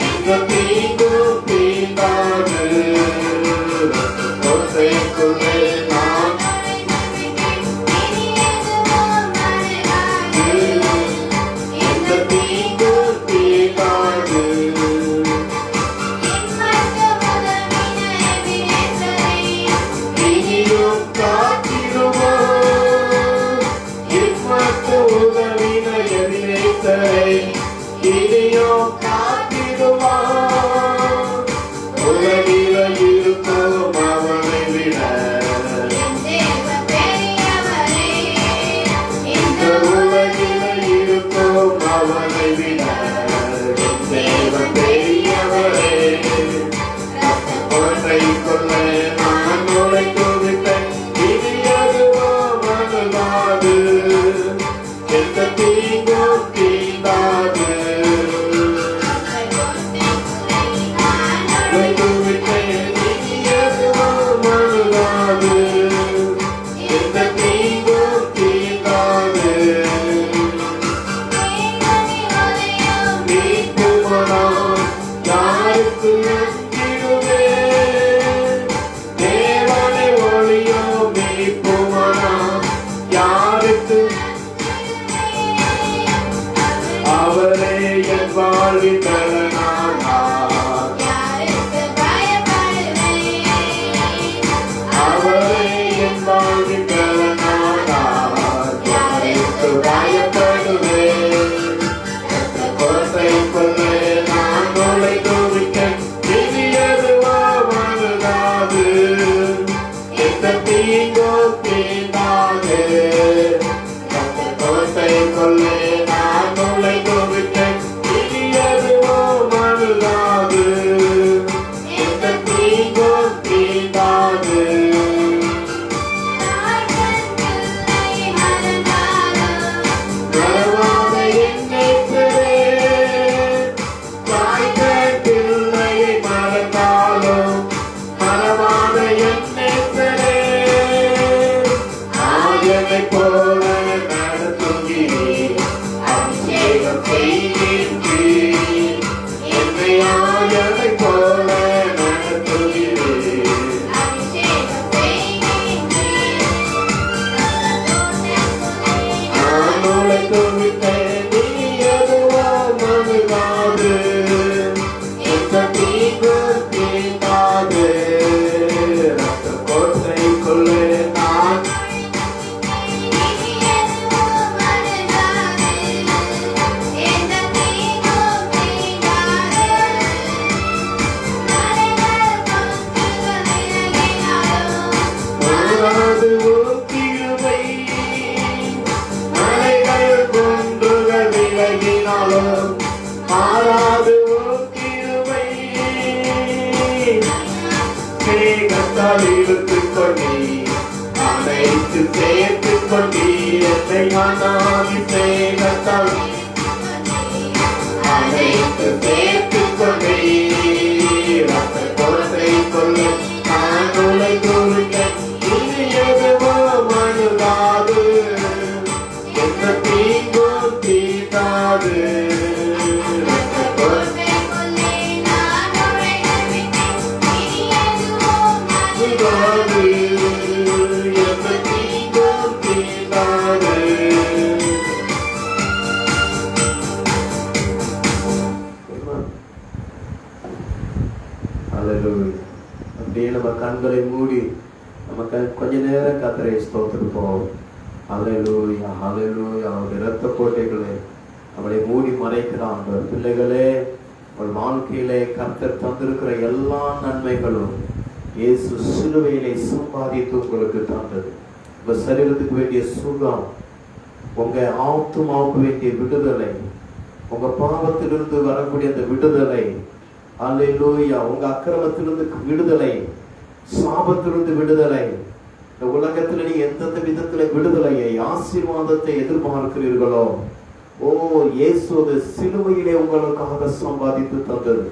Speaker 1: எந்த தீங்கும் தீண்டாது. கோட்டைக்குள்ளே நான் எந்த தீங்கும் தீண்டாது. இனியும் காத்திடுவோம் இம்மட்டு உதவின எதிரேசரை. இனியும் காத்திடுவோம் உலகில இருக்கும் அவனை விட. இந்த உலகில இருக்கும் அவனை விட தேவன் பெரியவரே. கோட்டைக்குள்ளே நான் நுழைந்து விட்டேன். இனி எதுவோ மனதாது. எந்த தீங்கும் தீண்டாது. நுழைந்து விட்டேன். இனி எதுவோ மனதாது. எந்த தீங்கும் தீண்டாது. மீட்புமனாம் யாருக்கு அஞ்சிடுவே. தேவனை ஒளியோ மீட்புமனாம் யாருக்கு. அவரே என் வாழ்வின் பலனானார். அவரே என் வாழ்வின் பலனானார். யாருக்கு பயப்படுவேன். கோட்டைக்குள்ளே நான் நுழைந்து விட்டேன். இனி எதுவோ மனதாது. எந்த தீங்கும் தீண்டாது. கோட்டைக்குள்ளே நான் நுழைந்து விட்டேன். இனி எதுவோ மனதாது. எந்த தீங்கும் தீண்டாது. மறவாத என்னை பெறே. தாய்தன் பிள்ளையை மறந்தாலும் மறவாத என்னை பெறே. ஆயனைப் போல நடத்துகிறீர். அபிஷேகம் செய்கின்றீர். என்னை ஆயனைப் போல நடத்துகிறீர். நான் நுழைந்து விட்டேன். இனி எதுவோ மனதாது. எந்த தீங்கும் தீண்டாது. கோட்டைக்குள்ளே நான் மாறாது உன் கிருபை. மலைகள் குன்றுகள் விலகினாலும் மாறாது உன் கிருபை. மேகத்தால் இழுத்துக் கொண்டீர். அனைத்து சேர்த்துக் கொண்டீர். என்னை அனாதி மேகத்தால் அனைத்து சேர்த்துக் கொண்டீர். அந்த கோட்டைக்குள்ளே நான் நுழைந்து விட்டேன். இனி எதுவோ மனதாது. எந்த தீங்கும் தீண்டாது. மனதாது. எந்த தீங்கும் தீண்டாது. Hallelujah. அப்படியே நம்ம கண்களை மூடி நம்ம கொஞ்ச நேரம் கர்த்தரை ஸ்தோத்திரிப்போம். ஹல்லேலூயா ஹல்லேலூயா. அவருடைய இரத்த கோட்டைகளை நம்மளை மூடி மறைக்கிறான். பிள்ளைகளே, உங்கள் வாழ்க்கையிலே கர்த்தர் தந்திருக்கிற எல்லா நன்மைகளும் இயேசு சிலுவையிலே சம்பாதித்து உங்களுக்கு தந்தது. உங்க சரீரத்துக்கு வேண்டிய சுகம், உங்க ஆத்துமாவுக்கு வேண்டிய விடுதலை, உங்க பாவத்திலிருந்து வரக்கூடிய அந்த விடுதலை, அல்லேலூயா, உங்க அக்கிரமத்திலிருந்து விடுதலை, சாபத்திலிருந்து விடுதலை. இந்த உலகத்தில் நீ எந்தெந்த விதத்துல விடுதலையை, ஆசீர்வாதத்தை எதிர்பார்க்கிறீர்களோ, ஓ இயேசு சிலுவையிலே உங்களுக்காக சம்பாதித்து தந்தது.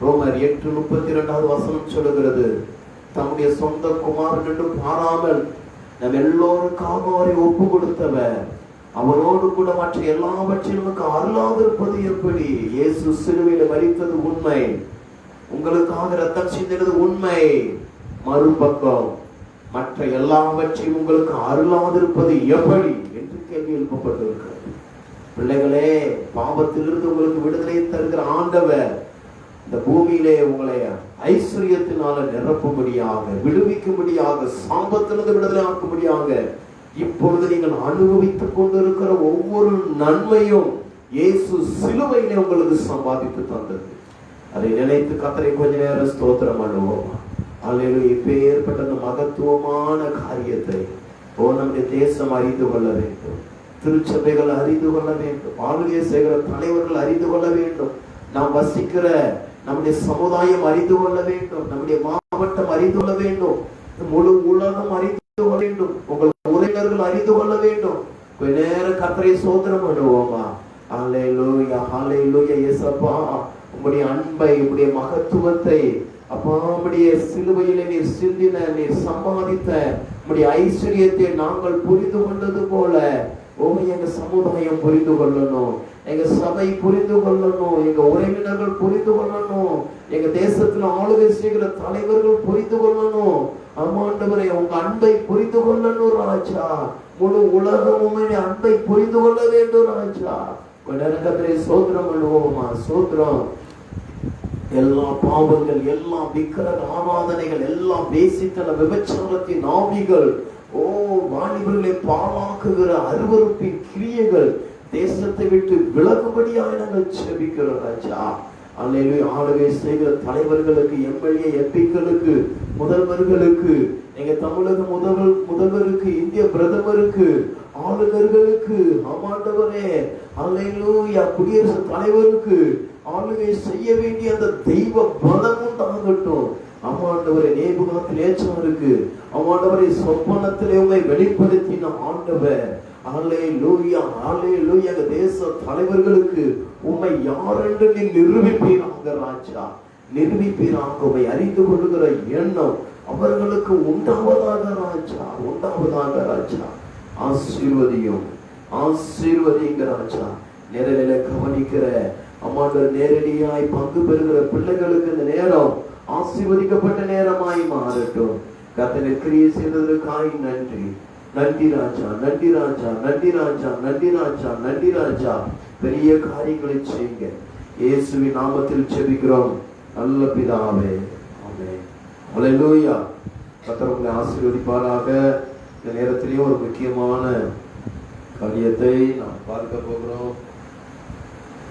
Speaker 1: ரோமர் 8:32 சொல்லுகிறது, தம்முடைய சொந்த குமாரன் என்று பாராமல் நம் எல்லோருக்காக அவரை ஒப்பு கொடுத்தவர். அவரோடு கூட மற்ற எல்லாவற்றையும் நமக்கு அருளாதிருப்பது எப்படி? இயேசு சிலுவையில் மரித்தது உண்மை, உங்களுக்காக ரத்தம் சிந்தினது உண்மை. மறுபக்கம் மற்ற எல்லாவற்றையும் உங்களுக்கு அருளாதிருப்பது எப்படி என்று கேள்வி எழுப்பப்பட்டிருக்கிறது. பிள்ளைகளே, பாவத்திலிருந்து உங்களுக்கு விடுதலை தருகிற ஆண்டவர் இந்த பூமியிலே உங்களை ஐஸ்வர்யத்தினால நிரப்பும்படியாக, விடுவிக்கும்படியாக, சாபத்திலிருந்து விடுதலை ஆக்கும்படியாக இப்பொழுது நீங்கள் அனுபவித்துக் கொண்டிருக்கிற ஒவ்வொரு நன்மையும் இயேசு சிலுவையிலே உங்களுக்கு சம்பாதித்து தந்தது. அதை நினைத்து கர்த்தரை கொஞ்ச நேரம் ஸ்தோத்திரம் பண்ணுவோம். அல்லேலூயா. இப்பேற்பட்ட அந்த மகத்துவமான காரியத்தை நம்முடைய தேசம் அறிந்து கொள்ள வேண்டும், திருச்சபைகள் அறிந்து கொள்ள வேண்டும், ஆளுகை செய்கிற தலைவர்கள் அறிந்து கொள்ள வேண்டும், நாம் வசிக்கிற நம்முடைய சமுதாயம் அறிந்து கொள்ள வேண்டும், நம்முடைய மாவட்டம் அறிந்து கொள்ள வேண்டும், முழு உலகம் அறிந்து கொள்ள வேண்டும், உங்கள் உறவினர்கள் அறிந்து கொள்ள வேண்டும். கொஞ்ச நேரம் கர்த்தரை ஸ்தோத்திரம் பண்ணுவோமா? அல்லேலூயா, அல்லேலூயா. இயேசப்பா, உம்முடைய அன்பை, உம்முடைய மகத்துவத்தை, அப்பா, உம்முடைய சிலுவையிலே நீர் சிந்தின, நீர் சம்பாதித்த உம்முடைய ஐஸ்வர்யத்தை நாங்கள் புரிந்து கொண்டது போல எங்க சமுதாயம் புரிந்து கொள்ளணும், எங்க சபை புரிந்து கொள்ளணும், எங்க உறவினர்கள் புரிந்து கொள்ளணும், எங்க தேசத்துல ஆளுகை செய்கிற தலைவர்கள் புரிந்து கொள்ளணும். ஆண்டவரே, உங்க அன்பை புரிந்து கொள்ளணும் ராஜா. முழு உலகமும் அன்பை புரிந்து கொள்ள வேண்டும் ராஜா. சோத்திரம் பண்ணுவோமா? சோத்திரம். எல்லா பாவங்கள், எல்லா விக்கிரக ஆராதனைகள், எல்லா பேசித்தன விபச்சாரத்தின் ஆவிகள், வாலிபர்களை பாழாக்குகிற அருவருப்பின் கிரியைகள் தேசத்தை விட்டு விலகும்படியாக நாங்கள் ஜெபிக்கிறோம் ராஜா. அல்லேலூயா. ஆளுகை செய்கிற தலைவர்களுக்கு, எம்எல்ஏ எம்பிக்களுக்கு, முதல்வர்களுக்கு, எங்க தமிழக முதல்வருக்கு, இந்திய பிரதமருக்கு, ஆளுநர்களுக்கு, ஆமாண்டவரே, அல்லேலூயா, குடியரசுத் தலைவருக்கு ஆளுகை செய்ய வேண்டிய அந்த தெய்வ பலம் உண்டாகட்டும். ஆமாண்டவரே, நேபுகாத்நேச்சாருக்கு ஆமாண்டவரை சொப்பனத்திலே உம்மை வெளிப்படுத்தின ஆண்டவர், அல்லேலூயா, அல்லேலூயா, தேச தலைவர்களுக்கு உம்மை யார் என்று நீ நிரூபிப்பீராக ராஜா, நிரூபிப்பீராக. உம்மை அறிந்து கொள்ளுகிற எண்ணம் அவர்களுக்கு உண்டாவதாக ராஜா, உண்டாவதாக ராஜா. ஆசீர்வதியும், ஆசீர்வதிங்க ராஜா. நேரடியில கவனிக்கிற அம்மாண்டவர், நேரடியாய் பங்கு பெறுகிற பிள்ளைகளுக்கு இந்த நேரம் ஆசீர்வதிக்கப்பட்ட நேரமாய் மாறட்டும். கர்த்தர் கிரியை செய்ததற்காய் நன்றி, நன்றி ராஜா, நன்றி ராஜா, நன்றி ராஜா, நன்றி ராஜா, நன்றி ராஜா. பெரிய காரியங்களை செய்யுங்க. இயேசுவின் நாமத்தில் ஜெபிக்கிறோம் நல்ல பிதாவே, ஆமென். அல்லேலூயா. கர்த்தர் உங்களை ஆசீர்வதிப்பாராக. இந்த நேரத்திலேயே ஒரு முக்கியமான காரியத்தை நாம் பார்க்க போகிறோம்.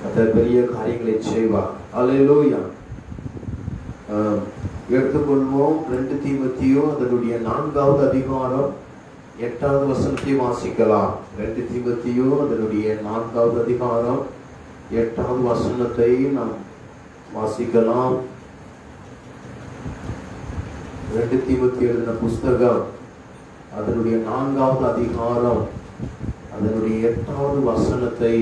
Speaker 1: கர்த்தர் பெரிய காரியங்களை செய்வார். அல்லேலூயா. எடுத்துக்கொள்வோம். 2 தீமோத்தேயு அதனுடைய 4வது அதிகாரம் 8வது வசனத்தை வாசிக்கலாம். 2 தீமோத்தேயு அதனுடைய 4வது அதிகாரம் 8வது வசனத்தை நாம் வாசிக்கலாம். 2 தீமோத்தேயு எழுதின புஸ்தகம் அதனுடைய 4வது அதிகாரம் அதனுடைய 8வது வசனத்தை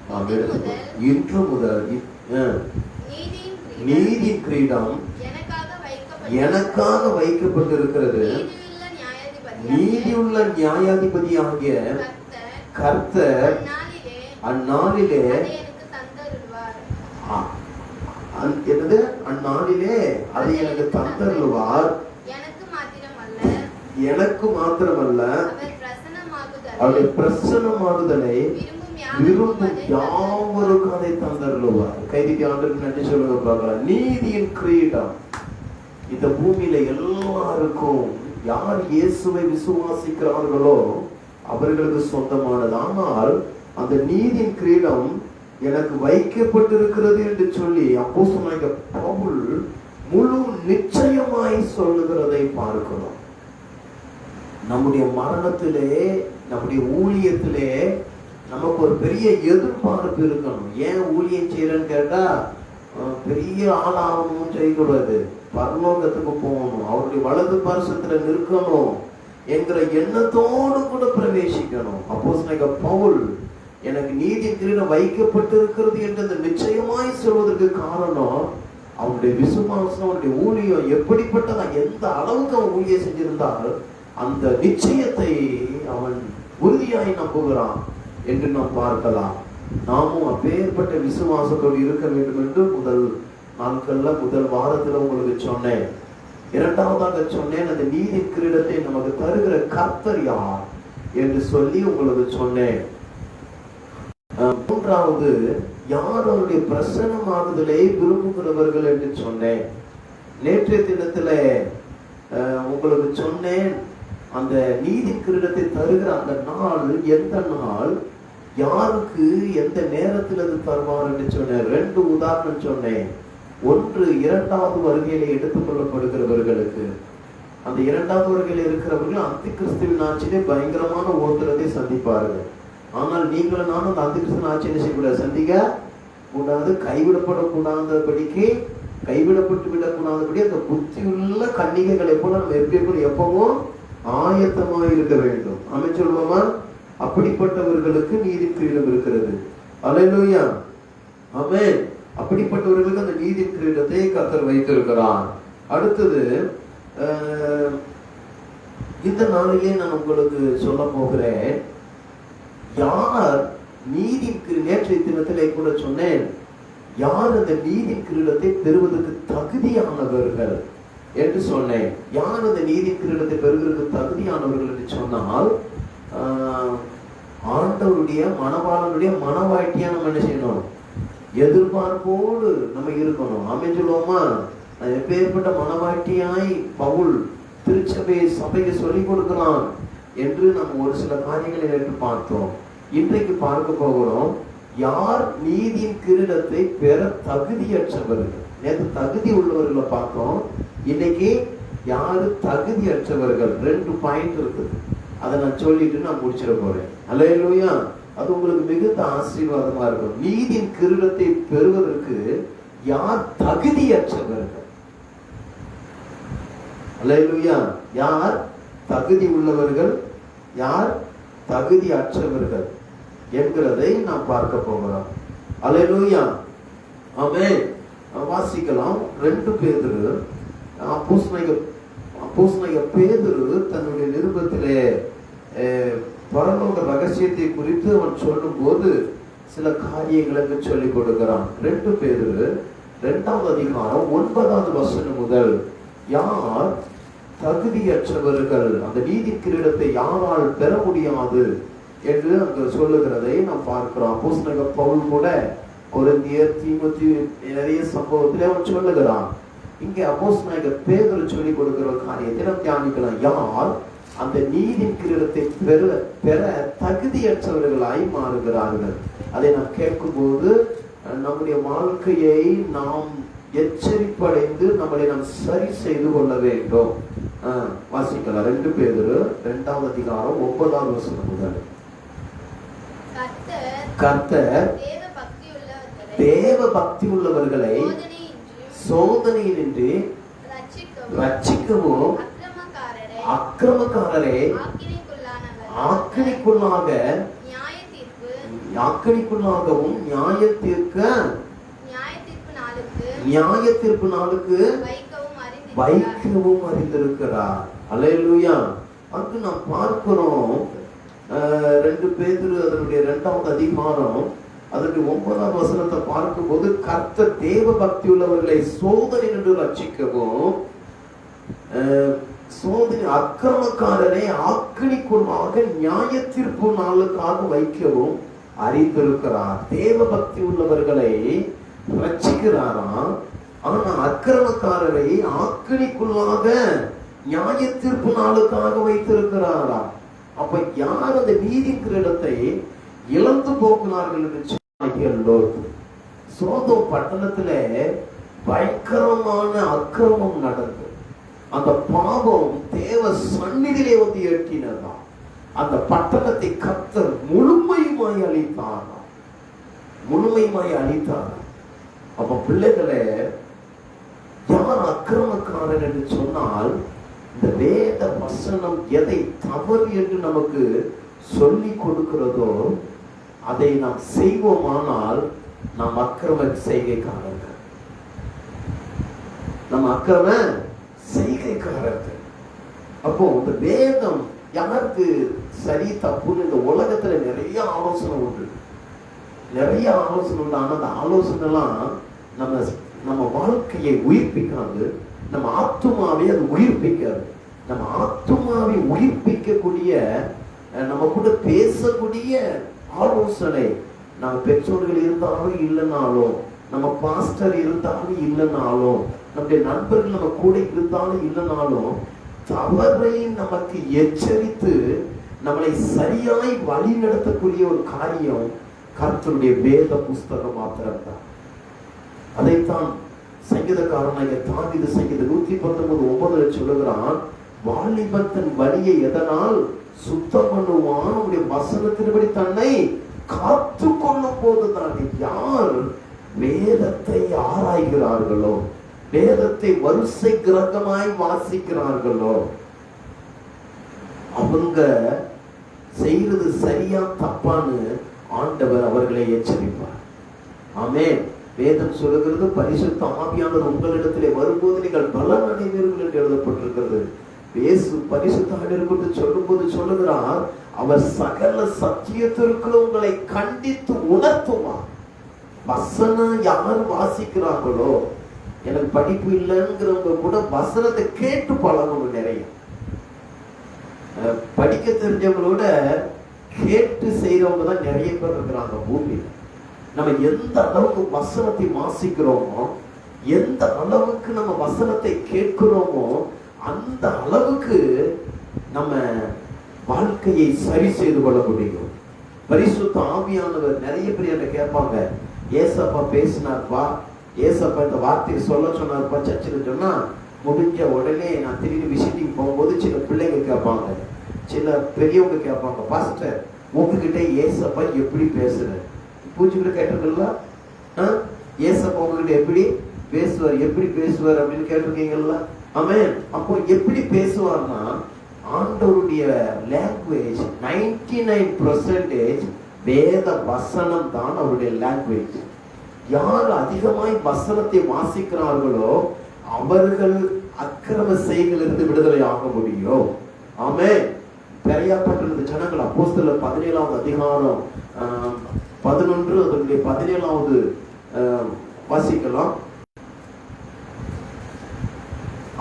Speaker 1: நாம் எடுத்துக்கொள்வோம். இன்று முதல் நீதியின் கிரீடம் எனக்காக வைக்கப்பட்டிருக்கிறது. நீதியுள்ள நியாயாதிபதியாகிய கர்த்தர் அந்நாளிலே அந்நாளிலே அதை எனக்கு தந்தருள்வார். எனக்கு மாத்திரமல்ல, அவருடைய பிரசன்னமாகுதலை விரும்பும் யாவருக்கும் அதை தந்தருள்வார். கைதிக்கு ஆண்டவருக்கு நன்றி சொல்லுங்க பார்க்கலாம். நீதியின் கிரீடம் இந்த பூமியில எல்லாருக்கும், யார் இயேசுவை விசுவாசிக்கிறார்களோ அவர்களுக்கு சொந்தமானது. ஆனால் அந்த நீதியின் கிரீடம் எனக்கு வைக்கப்பட்டிருக்கிறது என்று சொல்லி அப்போஸ்தலனாகிய பவுல் முழு நிச்சயமாய் சொல்லுகிறதை பார்க்கிறோம். நம்முடைய மரணத்திலே, நம்முடைய ஊழியத்திலே நமக்கு ஒரு பெரிய எதிர்பார்ப்பு இருக்கணும். ஏன் ஊழியம் செய்யறேன்னு கேட்டா, பெரிய ஆளாகணும் செய்யக்கூடாது, பரலோகத்துக்கு போகணும், அவருடைய வலது பரிசத்துல நிற்கணும் என்கிற எண்ணத்தோடு கூட பிரவேசிக்கணும். அப்போஸ்தலனாகிய பவுல் எனக்கு நீதி கிரீடம் வைக்கப்பட்டிருக்கிறது என்று நிச்சயமாய் சொல்வதற்கு காரணம் அவனுடைய விசுவாசம், அவனுடைய ஊழியம் எப்படிப்பட்டதா, எந்த அளவுக்கு அவன் ஊழியம் செஞ்சிருந்தால் அந்த நிச்சயத்தை அவன் உறுதியாய் நம்புகிறான் என்று நாம் பார்க்கலாம். நாமும் அப்பேற்பட்ட விசுவாசத்தோடு இருக்க வேண்டும் என்று முதல் நாட்கள்ல முதல் வாரத்துல உங்களுக்கு சொன்னேன். இரண்டாவதாக சொன்னேன், அந்த நீதி கிரீடத்தை நமக்கு தருகிற கர்த்தர் யார் என்று சொல்லி உங்களுக்கு சொன்னேன். மூன்றாவது, யார் அவருடைய பிரசன்னமாகுதலை விரும்புகிறவர்கள் என்று சொன்னேன். நேற்றைய தினத்துல உங்களுக்கு சொன்னேன், அந்த நீதி கிரீடத்தை தருகிற அந்த நாள் எந்த நாள், யாருக்கு எந்த நேரத்தில் அது தருவார் என்று சொன்னேன். 2 உதாரணம் சொன்னேன். ஒன்று, இரண்டாவது வருகையில எடுத்துக் கொள்ளப்படுகிறவர்களுக்கு. அந்த இரண்டாவது வருகையில இருக்கிறவர்கள் அந்தி கிறிஸ்துவின் ஆட்சியிலே பயங்கரமான ஓட்டுறதை சந்திப்பார்கள். ஆனால் நீங்களும் நானும் அந்த அந்தி கிறிஸ்துவின் ஆட்சியை செய்யக்கூடாது, சந்திக்க கூடாது, கைவிடப்படக்கூடாதபடிக்கு, கைவிடப்பட்டு விடக்கூடாதபடி அந்த புத்தியுள்ள கன்னிகைகளை போல நம்ம எப்பவும் ஆயத்தமாக இருக்க வேண்டும். ஆமென் சொல்லுவோமா? அப்படிப்பட்டவர்களுக்கு நீதி கிரீடம் இருக்கிறது. அல்லேலூயா, ஆமென். அப்படிப்பட்டவர்களுக்கு அந்த நீதி கிரீடத்தை கர்த்தர் வைத்திருக்கிறார். அடுத்தது, இந்த நாளிலே நான் உங்களுக்கு சொல்ல போகிறேன், யார் நீதி, நேற்றைய தினத்திலே கூட சொன்னேன், யார் அந்த நீதி கிரீடத்தை பெறுவதற்கு தகுதியானவர்கள் என்று சொன்னேன். யார் அந்த நீதி கிரீடத்தை பெறுவதற்கு தகுதியானவர்கள் என்று சொன்னால், ஆண்டவருடைய மணவாளனுடைய மணவாட்டியா நம்ம என்ன செய்யணும்? எதிர்பார்ப்போடு நம்ம இருக்கணும். ஆமென் சொல்லுவோமா? எப்பேற்பட்ட மணவாட்டியாய் பவுல் சபைக்கு சொல்லிக் கொடுக்கிறான் என்று நம்ம ஒரு சில காரியங்களை நேற்று பார்த்தோம். இன்றைக்கு பார்க்க போகிறோம், யார் நீதியின் கிரீடத்தை பெற தகுதியற்றவர்கள். நேற்று தகுதி உள்ளவர்களை பார்த்தோம். இன்னைக்கு யாரு தகுதியற்றவர்கள். 2 பாயிண்ட் இருக்குது. அதை நான் சொல்லிட்டு நான் முடிச்சிட போறேன். அல்லேலூயா, அது உங்களுக்கு மிகுந்த ஆசீர்வாதமா இருக்கும். நீதியின் கிரீடத்தை பெறுவதற்கு யார் தகுதியற்றவர்கள்? அல்லேலூயா, யார் தகுதி உள்ளவர்கள், யார் தகுதி அற்றவர்கள் என்கிறதை நாம் பார்க்க போகிறோம். அல்லேலூயா, ஆமென். வாசிக்கலாம். 2 பேதுரு, அப்போஸ்தலனாகிய பேதுரு தன்னுடைய நிருபத்திலே பரலோக ரகசியத்தை குறித்து அவன் சொல்லும் போது சில காரியங்களுக்கு சொல்லிக் கொடுக்கிறான். 2 பேதுரு 2வது அதிகாரம் 9வது வசனம் முதல், யார் தகுதியற்றவர்கள், அந்த நீதி கிரீடத்தை யாரால் பெற முடியாது என்று அங்கு சொல்லுகிறதை நாம் பார்க்கிறோம். அப்போஸ்தலனாகிய பவுல் கூட கொரிந்தியர், தீமோத்தேயு நிறைய சம்பவத்திலே அவன் சொல்லுகிறான். இங்கே அப்போஸ்தலனாகிய பேதுரு சொல்லிக் கொடுக்கிற காரியத்தை நாம் தியானிக்கலாம். யார் அந்த நீதி கிரீடத்தை பெற தகுதியற்றவர்களாய் மாறுகிறார்கள். அதை நாம் கேட்கும்போது நம்முடைய வாழ்க்கையை நாம் எச்சரிப்படைந்து நம்மளை நாம் சரி செய்து கொள்ள வேண்டும். வாசிக்கலாம். 2 பேதுரு 2வது அதிகாரம் 9வது வசனம் முதல், கர்த்தர் தேவ பக்தி உள்ளவர்களை சோதனையின்றி ரட்சிக்கவும் அக்கிரமக்காரரை ஆக்கினைக்குள்ளாகவும் நியாய தீர்ப்பு நாளுக்கு வைக்கவும் அறிந்திருக்கிறார். அல்லேலூயா. அங்கு நாம் பார்க்கிறோம் 2 பேதுரு அதனுடைய 2வது அதிகாரம் அதனுடைய 9வது வசனத்தை பார்க்கும் போது, கர்த்தர் தேவ பக்தி உள்ளவர்களை சோதனை என்று ரட்சிக்கவும் அக்கிரமக்காரரை ஆக்கினைக்குள்ளாக நியாய தீர்ப்பு நாளுக்காக வைக்கவும் அறிந்திருக்கிறார். தேவ பக்தி உள்ளவர்களை ரட்சிக்கிறாராம், ஆனா அக்கிரமக்காரரை ஆக்கினைக்குள்ளாக நியாய தீர்ப்பு நாளுக்காக வைத்திருக்கிறாராம். அப்ப யார் அந்த நீதி கிரீடத்தை இழந்து போகிறார்கள் என்று சோதோம் பட்டணத்திலே பயங்கரமான அக்கிரமம் நடந்தது. அந்த பாவம் தேவ சந்நிதியிலே வந்து எட்டினதாம். அந்த பட்டணத்தை கர்த்தர் முழுமையுமாய் அழித்தார். அப்ப பிள்ளைகளே, யார் அக்கிரமக்காரன் என்று சொன்னால், இந்த வேத வசனம் எதை தவறு என்று நமக்கு சொல்லி கொடுக்கிறதோ அதை நாம் செய்வோமானால் நாம் அக்கிரம செய்கைக்காரர்கள். அப்போ இந்த வேதம் யாருக்கு சரி தப்புன்னு இந்த உலகத்துல நிறைய ஆலோசனை உண்டு, நிறைய ஆலோசனை உண்டு. ஆனா அந்த ஆலோசனை எல்லாம் நம்ம வாழ்க்கையை உயிர்ப்பிக்காது, நம்ம ஆத்துமாவை அது உயிர்ப்பிக்காது. நம்ம ஆத்துமாவை உயிர்ப்பிக்கக்கூடிய, நம்ம கூட பேசக்கூடிய ஆலோசனை நம்ம பெற்றோர்கள் இருந்தாலும் இல்லைனாலும், நம்ம பாஸ்டர் இருந்தாலும் இல்லைனாலும், நம்முடைய நண்பர்கள் நம்ம கூட இருந்தாலும் இல்லைனாலும், தவறை நமக்கு எச்சரித்து நம்மளை சரியாய் வழி நடத்தக்கூடிய ஒரு காரியம் கர்த்தருடைய வேத புஸ்தகம் மாத்திரம்தான். அதைத்தான் சங்கீதக்காரனாகிய தாவீது சங்கீதம் 119:9 சொல்லுகிறான், வாலிபத்தின் வழியை எதனால் சுத்தம் பண்ணுவான், அவருடைய வசனத்தின்படி தன்னை காத்து கொள்ளும் போதுதான். யார் வேதத்தை ஆராய்கிறார்களோ, வேதத்தை வரிசை கிரகமாய் வாசிக்கிறார்களோ, அவங்க செய்யறது சரியா தப்பான்னு ஆண்டவர் அவர்களை எச்சரிப்பார். ஆமென். வேதம் சொல்லுகிறது, பரிசுத்த ஆவியானவர் உங்களிடத்திலே வரும்போது நீங்கள் பலன் அடைவீர்கள் என்று எழுதப்பட்டிருக்கிறது. இயேசு பரிசுத்த ஆவியானவரை சொல்லும்போது சொல்லுகிறார், அவர் சகல சத்தியத்திற்கு உங்களை கண்டித்து உணர்த்துவார். வசனம் யார் வாசிக்கிறாங்களோ, எனக்கு படிப்பு இல்லைங்கிறவங்க கூட வசனத்தை கேட்டு பழகணும். நிறைய படிக்க தெரிஞ்சவங்களோட கேட்டு செய்யறவங்க தான் நிறைய பேர் இருக்கிறாங்க பூமியில். நம்ம எந்த அளவுக்கு வசனத்தை வாசிக்கிறோமோ, எந்த அளவுக்கு நம்ம வசனத்தை கேட்கிறோமோ, அந்த அளவுக்கு நம்ம வாழ்க்கையை சரி செய்து கொள்ள முடியும். பரிசுத்த ஆவியானவர் நிறைய பேர் என்ன கேட்பாங்க, ஏசப்பா பேசினார்ப்பா, ஏசப்பா இந்த வார்த்தையை சொல்ல சொன்னார்ப்பா சர்ச்சில் சொன்னா, முடிஞ்ச உடனே நான் திடீர்னு விசிட்டிங் போகும்போது சில பிள்ளைங்க கேட்பாங்க, சில பெரியவங்க கேட்பாங்க, பாஸ்டர் உங்ககிட்ட ஏசப்பா எப்படி பேசுற? பூச்சிக்கிட்ட கேட்டிருக்கீங்களா? ஏசப்பா உங்ககிட்ட எப்படி பேசுவார், எப்படி பேசுவார் அப்படின்னு கேட்டிருக்கீங்களா? ஆமென். அப்போ எப்படி பேசுவார்னா, ஆண்டவருடைய லாங்குவேஜ் 99% வேத வசனம் தான் அவருடைய லாங்குவேஜ். யார் அதிகமாய் வசனத்தை வாசிக்கிறார்களோ அவர்கள் அக்கிரம செய்களிலிருந்து விடுதலை ஆக முடியும். ஆமென். பெரியாப்பட்டிருந்த ஜனங்கள் அப்போஸ்தலர் 17ஆம் அதிகாரம் 11 அதனுடைய 17வது வாசிக்கலாம்.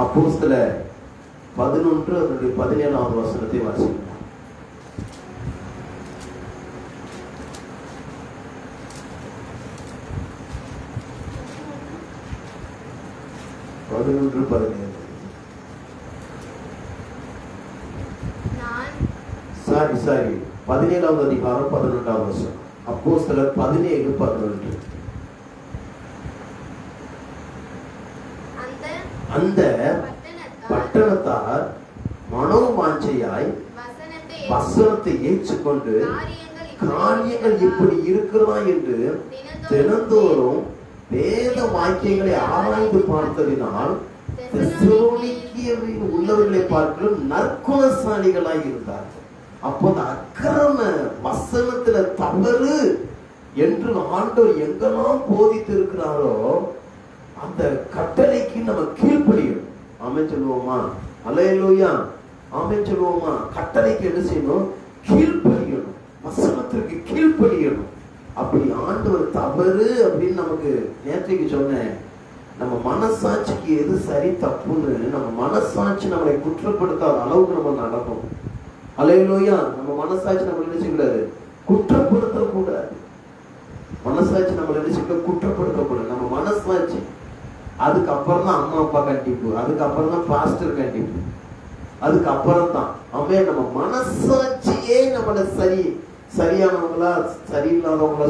Speaker 1: அப்போஸ்தலர் 11 அதனுடைய 17வது வசனத்தை வாசிக்கலாம். 11:17. சாரி 17வது அதிகாரம் 11வது வசனம். அப்போஸ்தலர் 17:11. அந்த பட்டணத்தார் மனோவாஞ்சையாய் வசனத்தை ஏற்றுக்கொண்டு காரியங்கள் இப்படி இருக்கிறதா என்று தினந்தோறும் வேத வாக்கியங்களை ஆராய்ந்து பார்த்ததினால் தெசலோனிக்கேயரில் உள்ளவர்களை பார்க்கலும் நற்குணசாலிகளாய் இருந்தார்கள். அப்போ அந்த அக்கிரம வசனத்துல தவறு என்று ஆண்டவர் எங்கெல்லாம் போதித்து இருக்கிறாரோ அந்த கட்டளைக்கு நம்ம கீழ்ப்படியும். ஆமென் சொல்லுவோமா? அல்லேலூயா. ஆமென் சொல்லுவோமா? கட்டளைக்கு என்ன செய்யணும்? கீழ்ப்படியணும். வசனத்திற்கு கீழ்ப்படியணும். அப்படி ஆண்டவர் தவறு அப்படின்னு நமக்கு நேற்றைக்கு சொன்னேன். நம்ம மனசாட்சிக்கு எது சரி தப்புன்னு நம்ம மனசாட்சி நம்மளை குற்றப்படுத்தாத அளவுக்கு நம்ம நடக்கும். அல்லேலூயா. நம்ம மனசாட்சி நம்ம நினைச்சுக்கூடாது, குற்றப்படுத்தக்கூடாது. மனசாட்சி நம்ம நினைச்சுக்க குற்றப்படுத்தக்கூடாது. நம்ம மனசாட்சி, அதுக்கப்புறம் தான் அம்மா அப்பா கண்டிப்பு, அதுக்கப்புறம் தான் பாஸ்டர் கண்டிப்பு, அதுக்கப்புறம் தான் அவன் நம்ம மனசாட்சியே நம்மள சரியானவங்களா சரியில்லாதவங்களா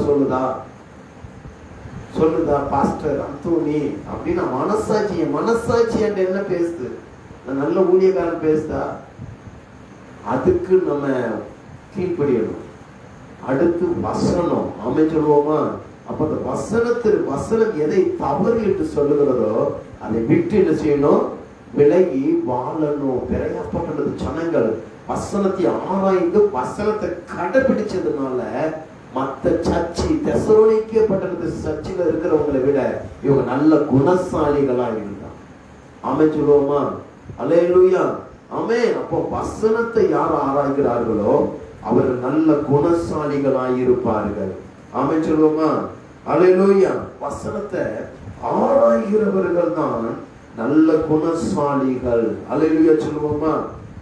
Speaker 1: சொல்லுதா பாஸ்டர் அந்தோனி அப்படின்னா மனசாட்சி என்ன பேசுது? நல்ல ஊழியக்காரன் பேசுதா? அதுக்கு நம்ம கீழ்ப்படியணும். அடுத்து வசனம். ஆமென் சொல்லுவோமா? அப்ப அந்த வசனம் எதை தவறு என்று சொல்லுகிறதோ அதை விட்டு என்ன செய்யணும்? விலகி வாழணும். பெரியாப்பட்டது ஜனங்கள் வசனத்தை ஆராய்ந்து வசனத்தை கடைபிடிச்சதுனால மற்ற சர்ச்சி தெசலோனிக்கேயப்பட்டிருந்த சர்ச்சில் இருக்கிறவங்களை விட இவங்க நல்ல குணசாலிகளா இருந்தாங்க. ஆமென் சொல்லுவோமா? அல்லேலூயா. ஆமென். அப்போ வசனத்தை யார் ஆராய்கிறார்களோ அவர்கள் நல்ல குணசாலிகளாய் இருப்பார்கள். ஆமென் சொல்லுவோமா? அல்லேலூயா. வசனத்தை ஆராய்கிறவர்கள் தான் நல்ல குணசாலிகள். அல்லேலூயா சொல்லுவோமா?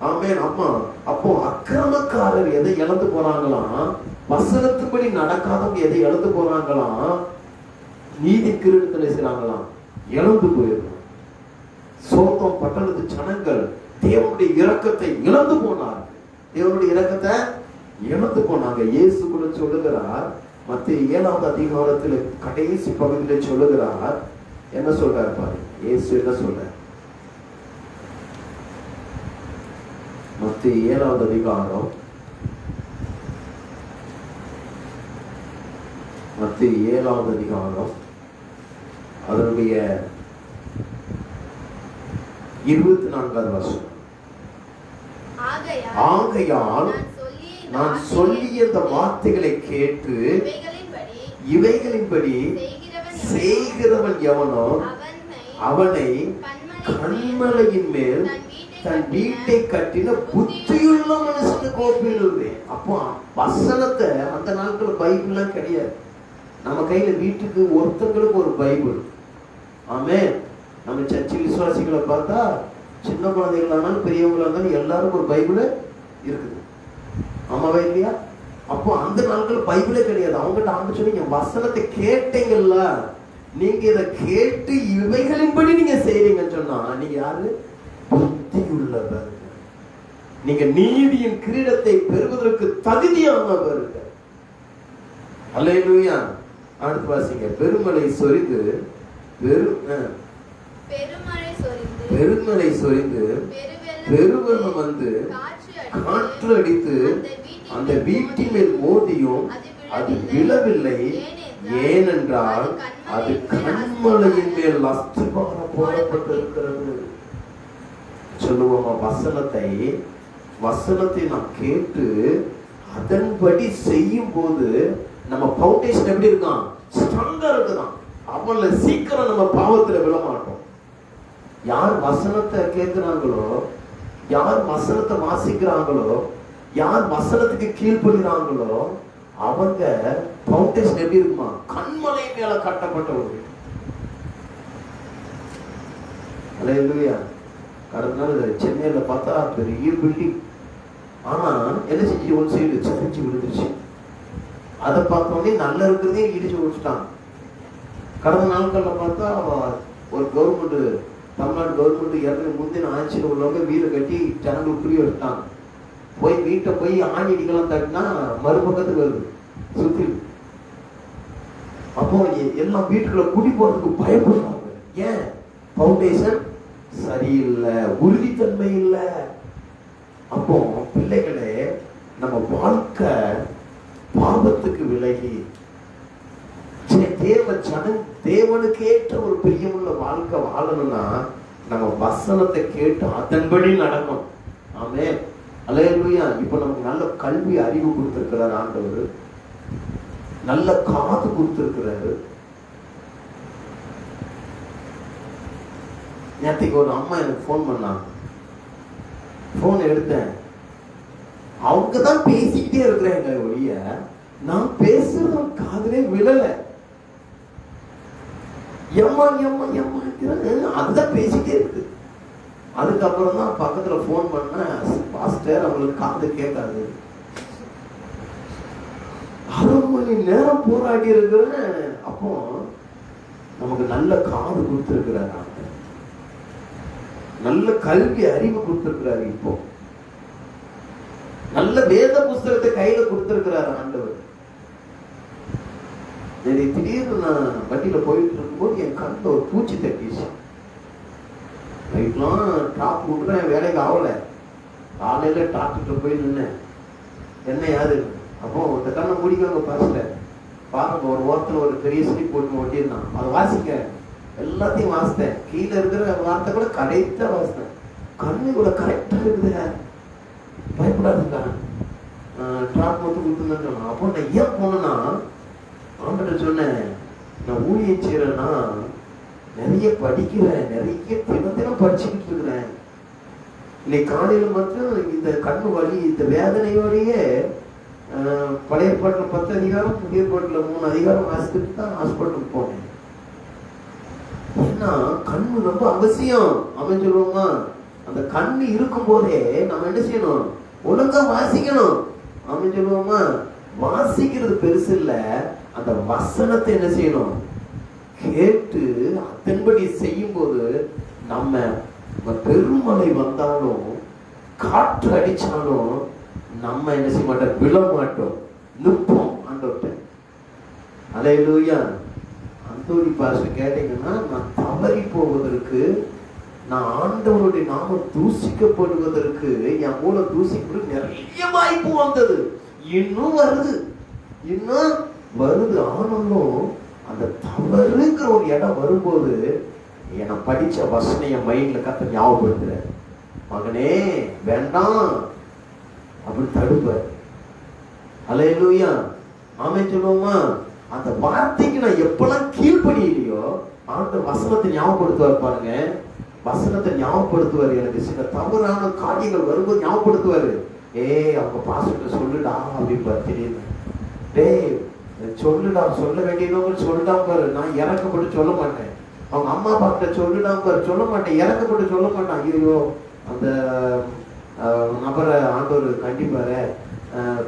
Speaker 1: ஆமென். அம்மா, அப்போ அக்கிரமக்காரர் எதை இழந்து போறாங்களாம்? வசனத்துப்படி நடக்காதவங்க எதை இழந்து போறாங்களாம்? நீதி கிரீடத்தை செய்றாங்களாம், இழந்து போயிடலாம். சோதோம் பட்டணத்து ஜனங்கள் தேவனுடைய இரக்கத்தை இழந்து போனார். தேவனுடைய இரக்கத்தை இழந்து போனாங்க. இயேசு கூட சொல்லுகிறார், மத்திய 7வது அதிகாரத்தில் கடைசி பகுதியில் சொல்லுகிறார். என்ன சொல்றார் பாருங்க, இயேசு என்ன சொல்றார்? மத்திய 7வது அதிகாரம், மத்திய 7வது அதிகாரம் அதனுடைய 24வது வசனம். ஆகையால் நான் சொல்லிய இந்த வார்த்தைகளை கேட்டு இவைகளின்படி செய்கிறவன் எவனோ அவனை கண்மலையின் மேல் தன் வீட்டை கட்டின புத்தியுள்ள மனுஷனுக்கு ஒப்பிடுவேன். அப்போ வசனத்தை அந்த நாட்கள் பைபிள்லாம் கிடையாது. நம்ம கையில வீட்டுக்கு ஒருத்தங்களுக்கு ஒரு பைபிள். ஆமென். நம்ம சர்ச்சை விசுவாசிகளை பார்த்தா சின்ன குழந்தைகளானாலும் பெரியவங்களா இருந்தாலும் எல்லாரும் ஒரு பைபிள் இருக்குது. ஆமாவா இல்லையா? அப்போ அந்த நாட்கள் பைபிளே கிடையாது. அவங்ககிட்ட ஆரம்பிச்சு சொன்னீங்க, வசனத்தை கேட்டீங்கல்ல, நீங்க இதை கேட்டு இவைகளின்படி நீங்க செய்றீங்கன்னு சொன்னா நீங்க யாரு? புத்தி உள்ளவர். நீங்க நீதியின் கிரீடத்தை பெறுவதற்கு தகுதியானவர்கள். அல்லேலூயா. அடுத்து வாசிங்க. பெருமழை சொரிந்து பெருமழை சொரிந்து பெருவெள்ளம் வந்து காற்று அடித்து அந்த வீட்டின் மேல் மோதியும் அது விழவில்லை. ஏனென்றால் அது கண்மலையின் மேல் அஸ்திபாரம் போடப்பட்டிருக்கிறது. சொல்லுவோமா? வசனத்தை நாம் கேட்டு அதன்படி செய்யும் போது நம்ம பவுண்டேஷன் எப்படி இருக்கான்? ஸ்ட்ராங்கா இருக்குதான். அவங்கள சீக்கிரம் நம்ம பாவத்துல விழ மாட்டோம். யார் வசனத்தை கேட்கிறாங்களோ, யார் வசனத்தை வாசிக்கிறாங்களோ, யார் வசனத்துக்கு கீழ்ப்படுகிறாங்களோ அவங்க பவுண்டேஷன் எப்படி இருக்குமா? கண்மலை மேல கட்டப்பட்ட ஒரு. அல்லேலூயா. கடந்த நாள் சென்னையில பார்த்தா பெரிய பில்டிங், ஆனா என்ன செஞ்சு ஒன் சைடு சரிஞ்சு விழுந்துருச்சு. அதை பார்த்தோன்னே நல்லா இருக்கிறதே இடிச்சு விட்டுட்டாங்க. கடந்த நாட்கள்ல பார்த்தா ஒரு கவர்மெண்ட், தமிழ்நாடு கவர்மெண்ட் ஏற்கனவே முந்தின ஆட்சியில் உள்ளவங்க வீடு கட்டி ஜனங்கள் புரிய வச்சுட்டாங்க. போய் வீட்டை போய் ஆணி அடிக்கலாம் தட்டினா மறுபக்கத்துக்கு வருது சுத்தி. அப்போ எல்லாம் வீட்டுக்குள்ள குடி போறதுக்கு பயப்படுறாங்க. ஏன்? பவுண்டேஷன் சரியில்லை, உறுதித்தன்மை இல்லை. அப்போ பிள்ளைகளே, நம்ம வாழ்க்கை பாவத்துக்கு விலகி தேவனுக்கு ஏற்ற ஒரு பிரியமுள்ள வாழ்க்கை வாழணும்னா நம்ம வசனத்தை கேட்டு அதன்படி நடக்கும். ஆமென். அல்லேலூயா. இப்ப நமக்கு நல்ல கல்வி அறிவு கொடுத்திருக்கிறார் ஆண்டவர், நல்ல காது கொடுத்திருக்கிறாரு. நேற்றுக்கு ஒரு அம்மா எனக்கு போன் பண்ணாங்க. போன் எடுத்தேன். அவங்க தான் பேசிக்கிட்டே இருக்கிறாங்க ஒழிய நான் பேசுறது காதுலே விழல. எம்மா எம்மா எம்மா அதுதான் பேசிட்டே இருக்கு. அதுக்கப்புறம் தான் பக்கத்துல போன் பண்ண, பாஸ்டர் அவங்களுக்கு காது கேட்காது. 1/2 மணி நேரம் போராடி இருக்கிறேன். அப்போ நமக்கு நல்ல காது கொடுத்திருக்கிறார், நல்ல கல்வி அறிவு கொடுத்திருக்கிறார். இப்போ நல்ல வேத புஸ்தகத்தை கையில கொடுத்திருக்கிறார் ஆண்டவர். திடீர்னு நான் வண்டியில போயிட்டு இருக்கும்போது என் கண்ணில் ஒரு பூச்சி தட்டிச்சு. நைட்லாம் டாப் விட்டுறேன், வேலைக்கு ஆகல. காலையில டாக்டர்கிட்ட போய் நின்னேன், என்ன யாது. அப்போ இந்த கண்ணை முடிக்கவங்க பஸ்ல பாருங்க, ஒரு ஓரத்தில் ஒரு பெரிய ஸ்லிப் போட்டு ஒட்டியிருந்தான். அதை வாசிக்க எல்லாத்தையும் வாசித்தேன். கீழே இருக்கிற வார்த்தை கூட கரெக்டா வாசித்தேன். கண்ணு கூட கரெக்டா இருக்குது, பயப்படாதுங்க. டாப் மட்டும் கொடுத்துருந்தேன்னு சொன்னான். அப்போ நான் ஏன் போனேன்னா, அவன்கிட்ட சொன்னேன், நான் ஊழியம் செய்யறேன்னா நிறைய படிக்கிறேன், நிறைய தினம் படிச்சுக்கிட்டு இருக்கிறேன். இன்னைக்கு காலையில மட்டும் இந்த கண்ணு வலி இந்த வேதனையோடையே பழைய பாட்டுல 10 அதிகாரம், புதிய பாட்டுல 3 அதிகாரம் வாசித்துட்டு தான் ஹாஸ்பிட்டலுக்கு போனேன். ஏன்னா கண்ணு ரொம்ப அவசியம். அவன் சொல்லுவோமா, அந்த கண்ணு இருக்கும் போதே நம்ம என்ன செய்யணும், ஒழுங்கா வாசிக்கணும். அவன் சொல்லுவோமா, வாசிக்கிறது பெருசு இல்ல, அந்த வசனத்தை என்ன செய்யணும், கேட்டு அதன்படி செய்யும் போது நம்ம பெருமழை வந்தாலும் காற்று அடிச்சாலும் நம்ம என்ன செய்ய மாட்டோம், விழ மாட்டோம், நிற்போம் ஆண்டவர்கிட்ட. அல்லேலூயா. அந்தோணி பாஸ்டர் கேட்டீங்கன்னா, நான் தவறி போவதற்கு, நான் ஆண்டவருடைய நாமம் தூசிக்கப்படுவதற்கு, என் மூலம் தூசிக்கப்பட்டு நிறைய வாய்ப்பு வந்தது, இன்னும் வருது, இன்னும் வருது. ஆனாலும் அந்த தவறுங்கிற ஒரு இடம் வரும்போது என்னை படிச்ச வசனைய மைண்ட்ல கத்த ஞாபகப்படுத்துற, மகனே வேண்டாம் அப்படி தடுப்பார். அல்லேலூயா. ஆமென் சொல்லுவோமா. அந்த வார்த்தைக்கு நான் எப்பெல்லாம் கீழ்ப்படியலையோ ஆண்டவர் வசனத்தை ஞாபகப்படுத்துவார். பாருங்க, வசனத்தை ஞாபகப்படுத்துவார். எனக்கு சில தவறான காரியங்கள் வரும்போது ஞாபகப்படுத்துவாரு. அவங்க பாஸ்டர் சொல்லுடா அப்படின்னு தெரியுது. சொல்லுடா, சொல்ல வேண்டியவங்க சொல்லிட்டான் பாரு. நான் இறக்கப்பட்டு சொல்ல மாட்டேன். அவங்க அம்மா அப்பாக்கிட்ட சொல்லிடாம பாரு, சொல்ல மாட்டேன், இறக்கப்பட்டு சொல்ல மாட்டான். ஐயோ அந்த நபரை ஆண்டவர் கண்டிப்பாரு,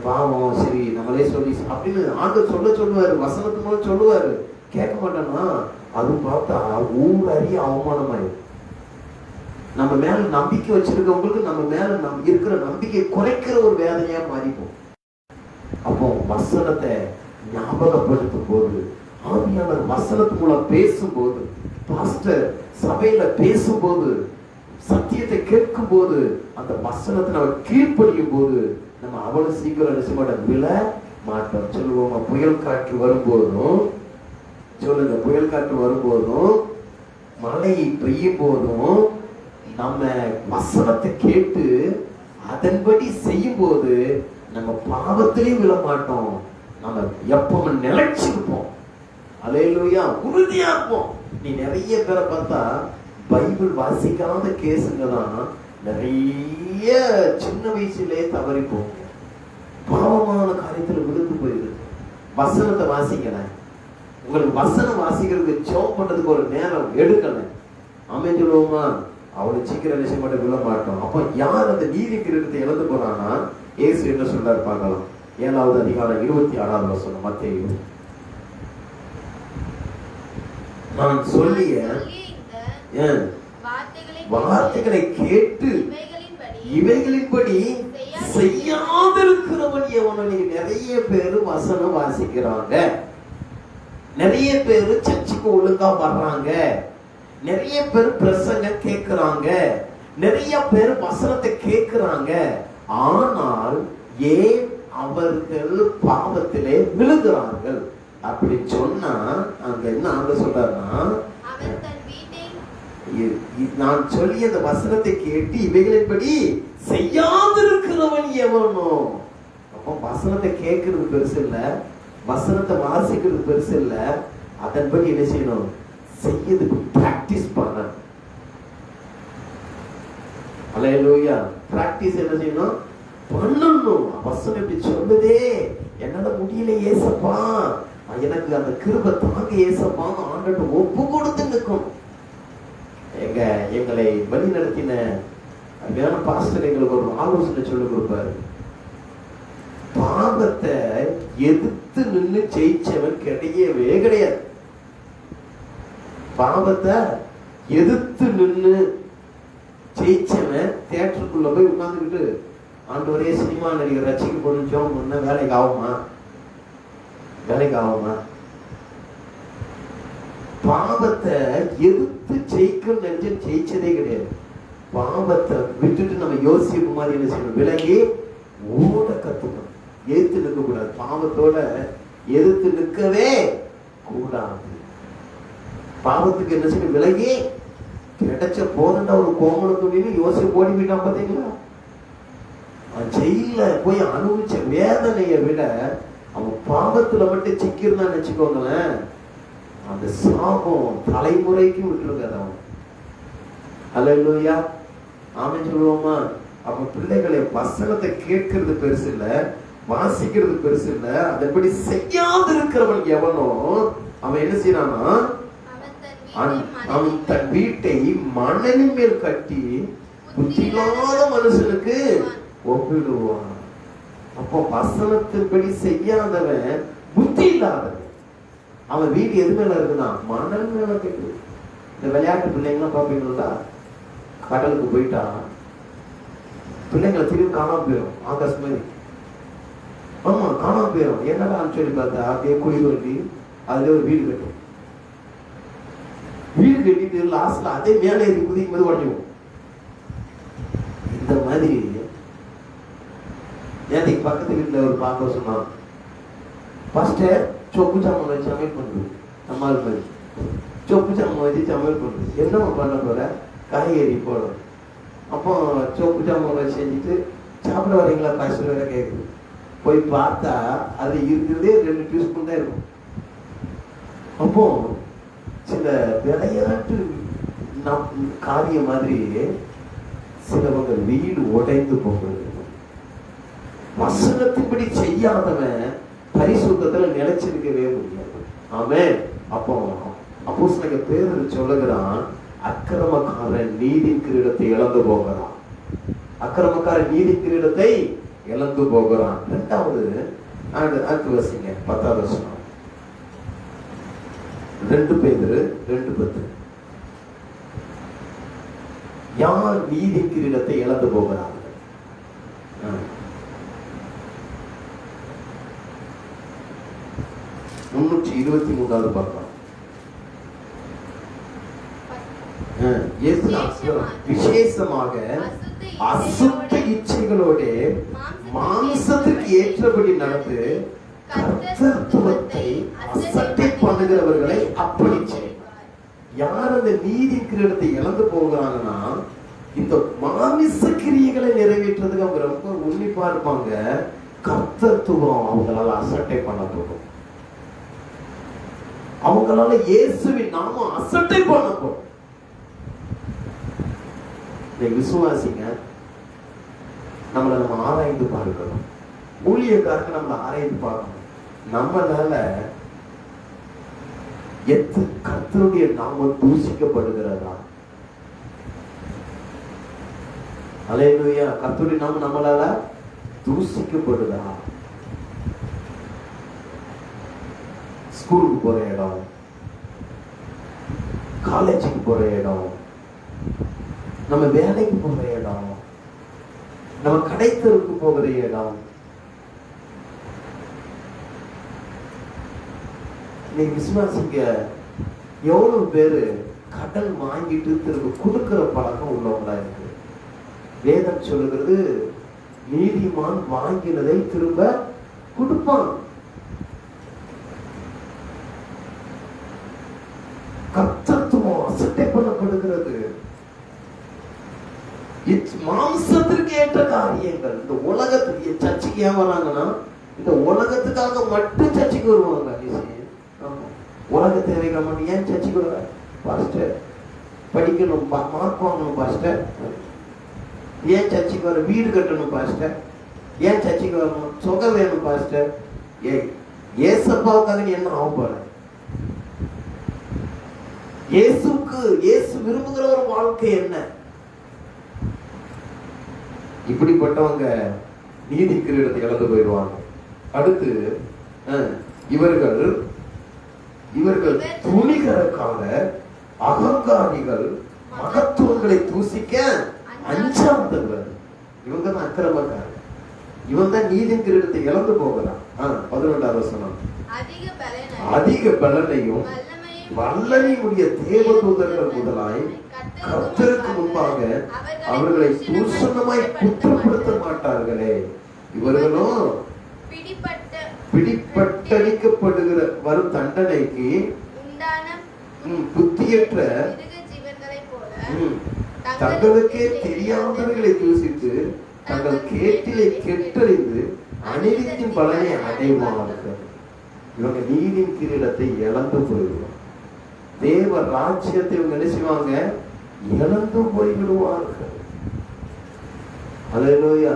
Speaker 1: பாவம், சரி நம்மளே சொல்லி அப்படின்னு ஆண்டவர் சொல்லுவாரு, வசனத்து மூலம் சொல்லுவாரு. கேட்க மாட்டேன்னா அது பார்த்தா ஊர் அறிய அவமானமாயிடும். நம்ம மேல நம்பிக்கை வச்சிருக்கவங்களுக்கு நம்ம மேல இருக்கிற நம்பிக்கையை குறைக்கிற ஒரு வேதனையா மாறிப்போம். அப்போ வசனத்தை ஞாபகப்படுத்தும் போது, ஆவியானவர் வசனத்து மூலம் பேசும்போது, பாஸ்டர் சபையில பேசும்போது, சத்தியத்தை கேட்கும் போது, அந்த வசனத்தை நம்ம கீழ்ப்படியும் போது நம்ம அவ்வளவு சீக்கிரம் நிச்சயமாக விழ மாட்டோம். சொல்லுவோமா, புயல் காற்று வரும்போதும், சொல்லுங்க, புயல் காற்று வரும்போதும், மழை பெய்யும் போதும் நம்ம வசனத்தை கேட்டு அதன்படி செய்யும் போது நம்ம பாவத்திலையும் விழ மாட்டோம். நம்ம எப்பவும் நிலைச்சிருப்போம். அல்லேலூயா. உறுதியா இருப்போம். நீ நிறைய பேரை பார்த்தா பைபிள் வாசிக்காத கேசுங்க தான் நிறைய சின்ன வயசுலயே தவறி போங்க, பாவமான காரியத்துல விழுந்து போயிருக்கு. வசனத்தை வாசிக்கல, உங்களுக்கு வசனம் வாசிக்கிறதுக்கு ஜெபம் பண்றதுக்கு ஒரு நேரம் எடுக்கல, அமைஞ்சிடுவோமா, அவ்வளவு சீக்கிரம் விஷயம் மட்டும் விழ மாட்டோம். அப்ப யார் அந்த நீதி கிரகத்தை இழந்து போறான்னா, இயேசு என்ன சொல்றாரு பார்க்கலாம். 7வது அதிகாரம் 26வது வசனம், மத்தேயு. நான் சொல்லிய வார்த்தைகளை கேட்டு இவைகளின்படி செய்யாதிருக்கிறவன் எவனோ. நிறைய பேரு வசனம் வாசிக்கிறாங்க, நிறைய பேரு சர்ச்சுக்கு ஒழுங்கா வர்றாங்க, நிறைய பேர் பிரசங்க கேட்கிறாங்க, நிறைய பேர் வசனத்தை கேட்கிறாங்க. ஆனால் ஏன் அவர்கள் பாவத்திலே விழுகிறார்கள் அப்படி சொன்னா, அங்க என்ன ஆண்டு சொல்றாருன்னா, நான் சொல்லி அந்த வசனத்தை கேட்டு இவைகளின்படி செய்யாதிருக்கிறவன் எவனோ. அப்போ வசனத்தை கேட்கறது பெருசு இல்ல, வசனத்தை வாசிக்கிறது பெருசு இல்ல, அதன்படி என்ன செய்யணும், செய்யறதுக்கு பிராக்டிஸ் பண்ண. அல்லேலூயா. பிராக்டிஸ் என்ன செய்யணும், பண்ணணும். வசனம் இப்படி சொல்லுதே, என்னால முடியல ஏசப்பா, எனக்கு அந்த கிருபை தாங்க ஏசப்பா, ஆண்டவர்கிட்ட ஒப்பு கொடுத்து நிற்கும். எங்களை வழி நடத்தின அருமையான பாஸ்டர் எங்களுக்கு ஒரு ஆலோசனை சொல்லிக் கொடுப்பாரு. பாவத்தை எதிர்த்து நின்று ஜெயிச்சவன் கிடையவே கிடையாது. பாவத்தை எதிர்த்து நின்று ஜெயிச்சவன் தியேட்டருக்குள்ள போய் உட்கார்ந்துக்கிட்டு, ஆண்டவரே சினிமா நடிகர் ரசிக்க போகணும் ஜோம் பண்ண வேலைக்கு ஆகுமா, வேலைக்கு ஆகுமா? பாவத்தை எதிர்த்து ஜெயிக்கும் நினைச்சு ஜெயிச்சதே கிடையாது. பாவத்தை விட்டுட்டு நம்ம யோசிப்பு மாதிரி என்ன செய்யணும், விலகி ஓட கத்துக்கணும். எதிர்த்து நிற்க கூடாது, பாவத்தோட எதிர்த்து நிற்கவே கூடாது. பாவத்துக்கு என்ன செய்யணும், விலகி கிடைச்ச போதண்டா ஒரு கோமணத்துக்கு யோசிப்பு ஓடி போயிட்டான். பார்த்தீங்களா, ஜெயில போய் அனுபவிச்ச வேதனையை விட அவன் பாவத்துல மட்டும் சிக்கிருந்தான்னு நினைச்சுக்கோங்களேன், அந்த சாபம் தலைமுறைக்கு விட்டுருக்காது அவன். அல்லேலூயா. ஆமென் சொல்லுவோமா? அப்ப பிள்ளைகளை வசனத்தை கேட்கறது பெருசு இல்ல, வாசிக்கிறது பெருசு இல்ல, அதன்படி செய்யாது இருக்கிறவன் எவனோ அவன் என்ன செய்யறானா, அவன் தன் வீட்டை மணலின் மேல் கட்டி புத்தியில்லாத மனுஷனுக்கு ஒப்பிடுவான். அப்போ வசனத்தின்படி செய்யாதவன் புத்தி இல்லாதவன். அவன் வீடு எது மேல இருக்குன்னா மணல் மேல கட்டு. இந்த விளையாட்டு பிள்ளைங்களாம் பாப்பீங்களா, கடலுக்கு போயிட்டா பிள்ளைங்களை திரும்பி காணாம போயிடும். ஆகாஷ் மாதிரி ஆமா காணாம போயிடும். என்னடான்னு சொல்லி பார்த்தா அப்படியே குழி தோண்டி அதுல ஒரு வீடு கட்டும். வீடு கட்டிட்டு லாஸ்ட்ல அதே மேலே ஏறி குதிக்கும் போது உடஞ்சிடும். இந்த மாதிரி நேற்றுக்கு பக்கத்து வீட்டுல ஒரு பார்க்க சொன்னான், பாஸ்டர் சொப்பு சாமான் வச்சு சமையல் பண்ணுது. நம்மால் மாதிரி சொப்பு சாமான் வச்சு சமையல் பண்ணுது. என்னம்மா பண்ண போற? காய்கறி போடும். அப்போ சொப்பு சாமான் வச்சு செஞ்சுட்டு சாப்பிட வரீங்களா பாஸ்டர் வேற கேட்குது. போய் பார்த்தா அது இருக்கிறதே 2 டீஸ்பூன் தான் இருக்கும். அப்போ சில விளையாட்டு காரியம் மாதிரி சிலவங்க வீடு உடைந்து போகிறது. வசனத்தின்படி செய்யாதவன் பரிசுத்தத்துல நிலைச்சிருக்கவே முடியாது. ஆமென். அப்போ அப்போஸ்தலன் பேதுரு சொல்லுகிறான், அக்கிரமக்காரன் நீதி கிரீடத்தை இழந்து போகிறான். அக்கிரமக்காரன் நீதி கிரீடத்தை இழந்து போகிறான். இரண்டாவது அடுத்து வசிங்க 10வது வசனம். 2 பேதுரு 2:10. யார் நீதி கிரீடத்தை இழந்து போகிறார்கள்? 323வது பக்கம். விசேஷமாக அசுத்த இச்சைகளோட மாம்சத்துக்கு ஏற்றபடி நடந்து கர்த்தத்துவத்தை அசட்டை பண்ணுகிறவர்களை அப்படி செய்வார். யார் அந்த நீதி கிரீடத்தை இழந்து போகிறாங்கன்னா, இந்த மாமிச கிரியைகளை நிறைவேற்றுறதுக்கு அவங்க ரொம்ப உன்னிப்பா இருப்பாங்க. கர்த்தத்துவம் அவங்களால அசட்டை பண்ண போகும். அவங்களால இயேசுவின் நாமம் அசட்டை பண்ண போகும். விசுவாசிங்க, நம்மளை நம்ம ஆராய்ந்து பார்க்கணும். ஊழியக்காரங்க நம்மளை ஆராய்ந்து பார்க்கணும். நம்மளால கர்த்தருடைய நாமம் தூசிக்கப்படுகிறதா? அல்லேலூயா. கர்த்தருடைய நாமம் நம்மளால தூசிக்கப்படுதா? ஸ்கூலுக்கு போற இடம், காலேஜுக்கு போற இடம், நம்ம வேலைக்கு போற இடம், நம்ம கடைத்தருக்கு போகிற இடம், நீ விசுவாசிங்க, எவ்வளவு பேரு கடன் வாங்கிட்டு திரும்ப கொடுக்கிற பழக்கம் உள்ளவங்களா இருக்கு. வேதம் சொல்லுகிறது, நீதிமான் வாங்கினதை திரும்ப கொடுப்பான். கர்த்தத்துவம் அசட்டை பண்ணப்படுகிறது. மாம்சத்திற்கு ஏற்ற காரியங்கள். இந்த உலகத்துக்கு சர்ச்சைக்கு ஏன் வராங்கன்னா, இந்த உலகத்துக்காக மட்டும் சர்ச்சைக்கு வருவாங்க. உலக தேவைகள் மட்டும் ஏன் சர்ச்சைக்கு வர? பாஸ்டர் படிக்கணும், மார்க் வாங்கணும் பாஸ்டர். ஏன் சர்ச்சைக்கு வர? வீடு கட்டணும் பாஸ்டர். ஏன் சர்ச்சைக்கு வரணும்? சுகம் வேணும் பாஸ்டர். ஏசப்பாவுக்காக நீ என்ன ஆக போற? இயேசு விரும்புகிற ஒரு வாழ்க்கை என்ன? இப்படிப்பட்டவங்க நீதி கிரீடத்தை இழந்து போயிடுவாங்க. அடுத்து இவர்கள் துணிகரக்கான அகங்காரிகள், மகத்துவங்களை தூசிக்க அஞ்சாதவர். இவங்க தான் அக்கிரமக்காரர். இவன் தான் நீதி கிரீடத்தை இழந்து போகிறான். 11வது வசனம். அதிக பலனையும் வல்லமையுடைய தேவதூதர்கள் முதலாய் கர்த்தருக்கு முன்பாக அவர்களை தூஷணமாய் குற்றப்படுத்த மாட்டார்களே. இவர்களும் பிடிப்பட்டளிக்கப்படுகிற வரும் தண்டனைக்கு புத்தியற்ற தங்களுக்கே தெரியாதவர்களை தூசித்து தங்கள் கேட்டிலை கெட்டறிந்து அநீதியின் பலனை அடைவார்கள். இவங்க நீதியின் கிரீடத்தை இழந்து போயிடுவாங்க. தேவ ராஜ்யத்தை இவங்க என்ன செய்வாங்க? இழந்து போய்விடுவார்கள். அல்லேலூயா.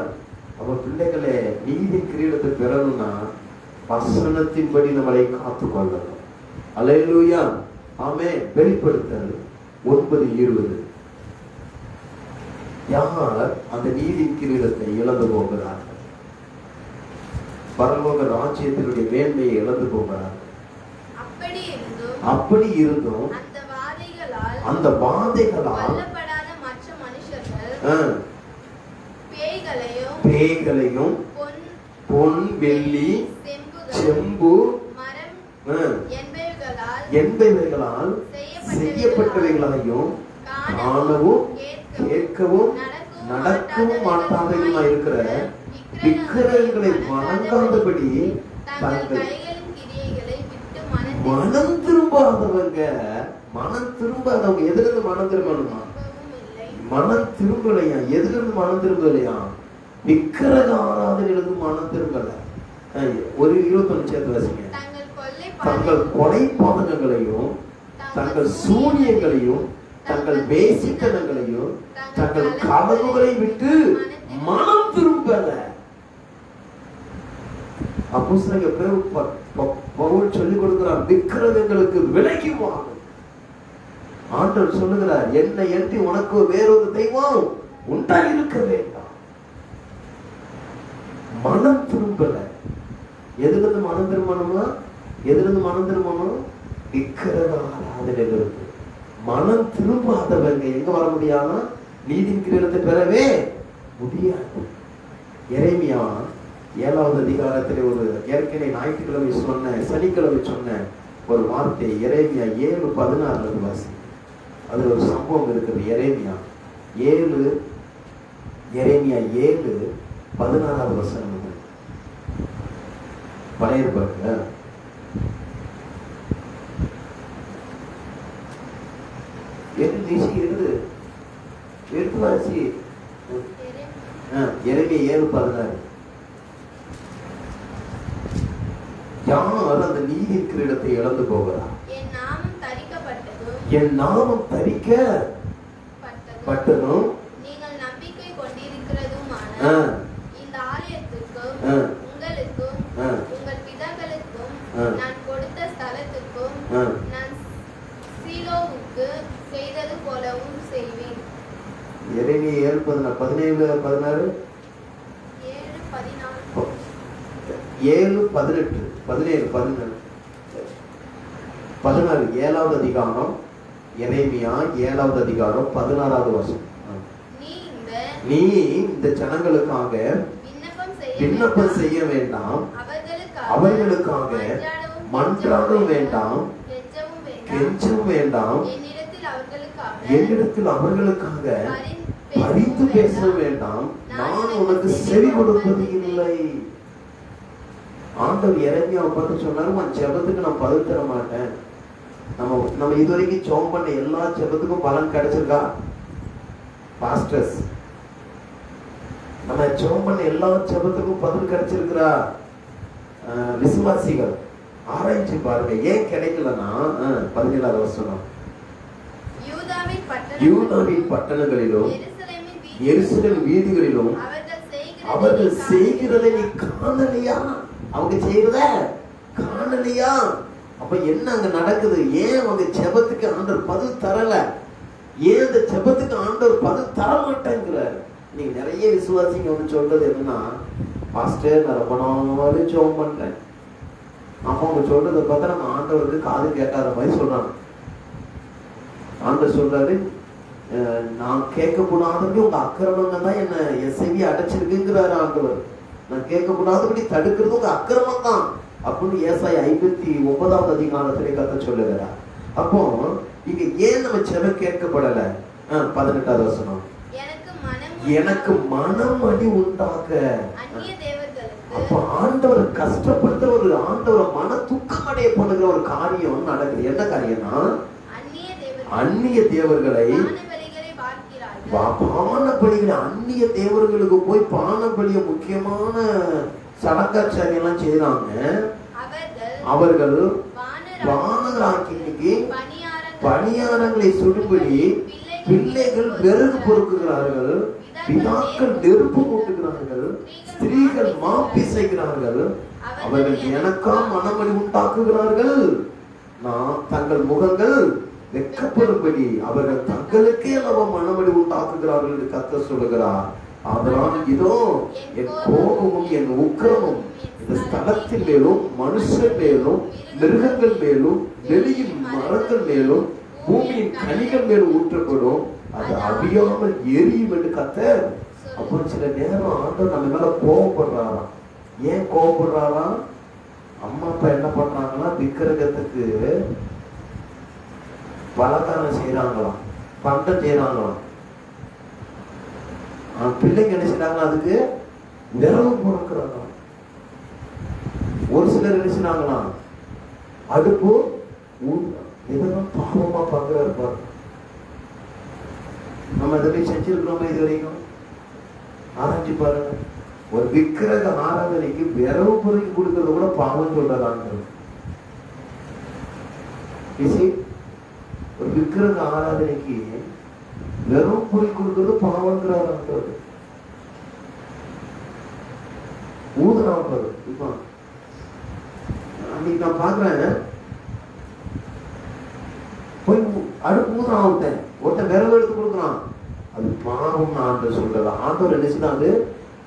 Speaker 1: அப்ப பிள்ளைகளே, நீதி கிரீடத்தை பெறணும்னா வசனத்தின்படி நம்மளை காத்துக்கொள்ளணும். அல்லேலூயா. ஆமே. வெளிப்படுத்தல் 9:20. யார் அந்த நீதி கிரீடத்தை இழந்து போகிறார்கள்? பரலோக ராஜ்யத்தினுடைய மேன்மையை இழந்து போகிறார்கள். அப்படி இருந்தும் அந்த வாதைகளால்
Speaker 2: மற்ற மனுஷர்கள்
Speaker 1: பேய்களையும் பொன் வெள்ளி செம்பு என்பவைகளால் செய்யப்பட்டவைகளையும் காணவும் கேட்கவும் நடக்கவும் மாட்டாதவர்களா இருக்கிற விக்கிரகங்களை வணங்காதபடி தங்கள் மனம் திரும்பாதவங்க எதிலிருந்து மனம் திரும்பணுமா? மனம் திரும்பலையா? எதிலிருந்து மனம் திரும்பலையா? விக்கிரக ஆராதனையிலிருந்து மனம் திரும்பல. ஒரு 21 சேர்த்து வாசிங்க. தங்கள் கொலை பாதகங்களையும் தங்கள் சூனியங்களையும் தங்கள் வேசித்தனங்களையும் தங்கள் கனவுகளை விட்டு மனம் திரும்பல. அப்போஸ்தலர் பவுல் சொல்லிக் கொடுக்கிறார், விக்கிரகங்களுக்கு விலகி வாங்க. ஆண்டவர் சொல்லுகிறார், என்னை அன்றி உனக்கு வேறொரு தெய்வம் உண்டாயிருக்க வேண்டாம். மனம் திரும்பல. எதிலிருந்து மனம் திரும்பணுமா? எதிலிருந்து மனம் திரும்பணும்? விக்கிரக ஆராதனையிலிருந்து. மனம் திரும்பாதவங்க எங்க வர முடியாம நீதியின் கிரீடத்தை பெறவே முடியாது. எரேமியா 7வது அதிகாரத்திலே ஒரு ஏற்கனவே ஞாயிற்றுக்கிழமை சொன்ன, சனிக்கிழமை சொன்ன ஒரு வார்த்தை எரேமியா 7:16 வாசி. அதுல ஒரு சம்பவம் இருக்குது. எரேமியா 7:16 வசனம். பழைய ஏற்பாட்டுல எடுத்து வாசி. எரேமியா 7:16. யார் அந்த நீதி கிரீடத்தை இழந்து போகிறார்? என் நாமம் தரிக்கப்பட்டதும்
Speaker 2: நீங்கள் நம்பிக்கை கொண்டிருக்கிறதுமான இந்த ஆலயத்துக்கும் உங்களுக்கும் உங்கள் பிதாக்களுக்கும் நான் கொடுத்த ஸ்தலத்துக்கும் நான் சீலோவுக்கு செய்தது போலவும் செய்வேன்.
Speaker 1: எரேமியா 7:17 7வது அதிகாரம் எரேமியா 7வது அதிகாரம் 16வது வசனம். நீ இந்த ஜனங்களுக்காக விண்ணப்பம் செய்ய வேண்டாம், அவர்களுக்காக மன்றாடவும் வேண்டாம், கெஞ்சவும் வேண்டாம், என்னிடத்தில் அவர்களுக்காக பரிந்து பேச வேண்டாம், நான் உனக்கு செவி கொடுப்பது இல்லை. ஆண்டவர் எரேமியாவை பார்த்து சொன்னாரு, உன் ஜெபத்துக்கு நான் பதில் தர மாட்டேன். நம்ம இதுவரைக்கும் ஜெபம் பண்ண எல்லா ஜெபத்துக்கும் பலன் கிடைச்சிருக்கா? பாஸ்டர்ஸ், நம்ம ஜெபம் பண்ண எல்லா ஜெபத்துக்கும் பதில் கிடைச்சிருக்கிறா? விசுவாசிகள் ஆராய்ச்சி பாருங்க. ஏன் கிடைக்கலன்னா 17வது வசனம், யூதாவின் பட்டணங்களிலும் எருசலேம் வீதிகளிலும் அவர்கள் செய்கிறதை நீ காணலையா? அவங்க செய்யறத காணலையா? அப்ப என்ன அங்க நடக்குது? ஏன் அவங்க ஜெபத்துக்கு ஆண்டவர் பதில் தரல? ஏன் அந்த ஜெபத்துக்கு ஆண்டவர் பதில் தர மாட்டேங்கிறார்? நீங்க நிறைய விசுவாசிங்க வந்து சொல்றது என்னன்னா, பாஸ்டர் நான் ரொம்ப நாளாவே ஜெபம் பண்றேன். அப்ப அவங்க சொல்றதை பார்த்தா நம்ம ஆண்டவருக்கு காது கேட்காத மாதிரி சொல்றாங்க. ஆண்டவர் சொல்றாரு, நான் கேட்கக்கூடாதபடி உங்க அக்கிரமங்கள் தான் என்ன என் செவியை அடைச்சிருக்குங்கிறாரு ஆண்டவர். நான் கேட்கக்கூடாதபடி தடுக்கிறது உங்க அக்கிரமம் தான் அப்படின்னு ஏசாயா 59வது அதிகாரத்திலே கர்த்தர் சொல்லுகிறார். அப்போ இங்க ஏன் நம்ம ஜெபம் கேட்கப்படல? 18வது வசனம், எனக்கு மனம் அடி உண்டாக. அப்ப ஆண்டவர் கஷ்டப்படுத்த ஒரு ஆண்டவரை மன துக்கம் அடைய பண்ணுகிற ஒரு காரியம் நடக்குது. என்ன காரியம்னா, அந்நிய தேவர்களை பானபலிகளை, அந்நிய தேவர்களுக்கு போய் பானபலிய முக்கியமான சடங்காச்சாரியெல்லாம் செய்யறாங்க. அவர்கள் வானராக்கினிக்கு பணியாரங்களை சுடும்படி பிள்ளைகள் விறகு பொறுக்குகிறார்கள், பிதாக்கள் நெருப்பு மூட்டுகிறார்கள், ஸ்திரீகள் மாப்பி செய்கிறார்கள், அவர்கள் எனக்கா மனமடி உண்டாக்குகிறார்கள். நான் தங்கள் முகங்கள் வெட்கப்படும்படி அவர்கள் தங்களுக்கே நம்ம மனமடி உண்டாக்குகிறார்கள் என்று கர்த்தர் சொல்லுகிறார். அதனால் இதோ என் கோபமும் என் உக்கிரமும் இந்த ஸ்தலத்தின் மேலும் மனுஷன் மேலும் மிருகங்கள் மேலும் வெளியின் மரங்கள் மேலும் பூமியின் கனிகள் மேலும் ஊற்றப்படும், அது அழியாமல் எரியும் என்று கர்த்தர். அப்போ சில நேரம் ஆண்டவர் நம்ம மேல கோபப்படுறாராம். ஏன் கோபப்படுறாராம்? அம்மா அப்பா என்ன பண்றாங்கன்னா விக்கிரகத்துக்கு பலகாரம் செய்யறாங்களாம், பண்டம் செய்யறாங்களாம். பிள்ளைங்க என்ன செய்யறாங்க? அதுக்கு விரவு பொறுக்கிறாங்களாம். ஒரு சிலர் என்ன செய்யறாங்களாம்? அடுப்பு இதெல்லாம் பாவமா பார்க்கிறாரு பாரு. நம்ம இதை செஞ்சிருக்கிறோமா இது வரைக்கும்? ஆராய்ச்சி பாருங்க. ஒரு விக்கிரக ஆராதனைக்கு விரவு பொருள் கொடுக்கறது கூட பாவம் சொல்றாங்க. ஒரு விக்கிரக ஆராதனைக்கு வெறும் பொருள் கொடுக்கறது பாவங்கிறாரு. ஊதுறாங்க. இப்ப அன்னைக்கு நான் பாக்குறேன், போய் அடுப்பு ஊதுறான் ஒருத்தன் விரவு எடுத்து கொடுக்குறான். அது பாவம் ஆண்டு சொல்றது. ஆண்டவர் என்ன செய்யறாரு?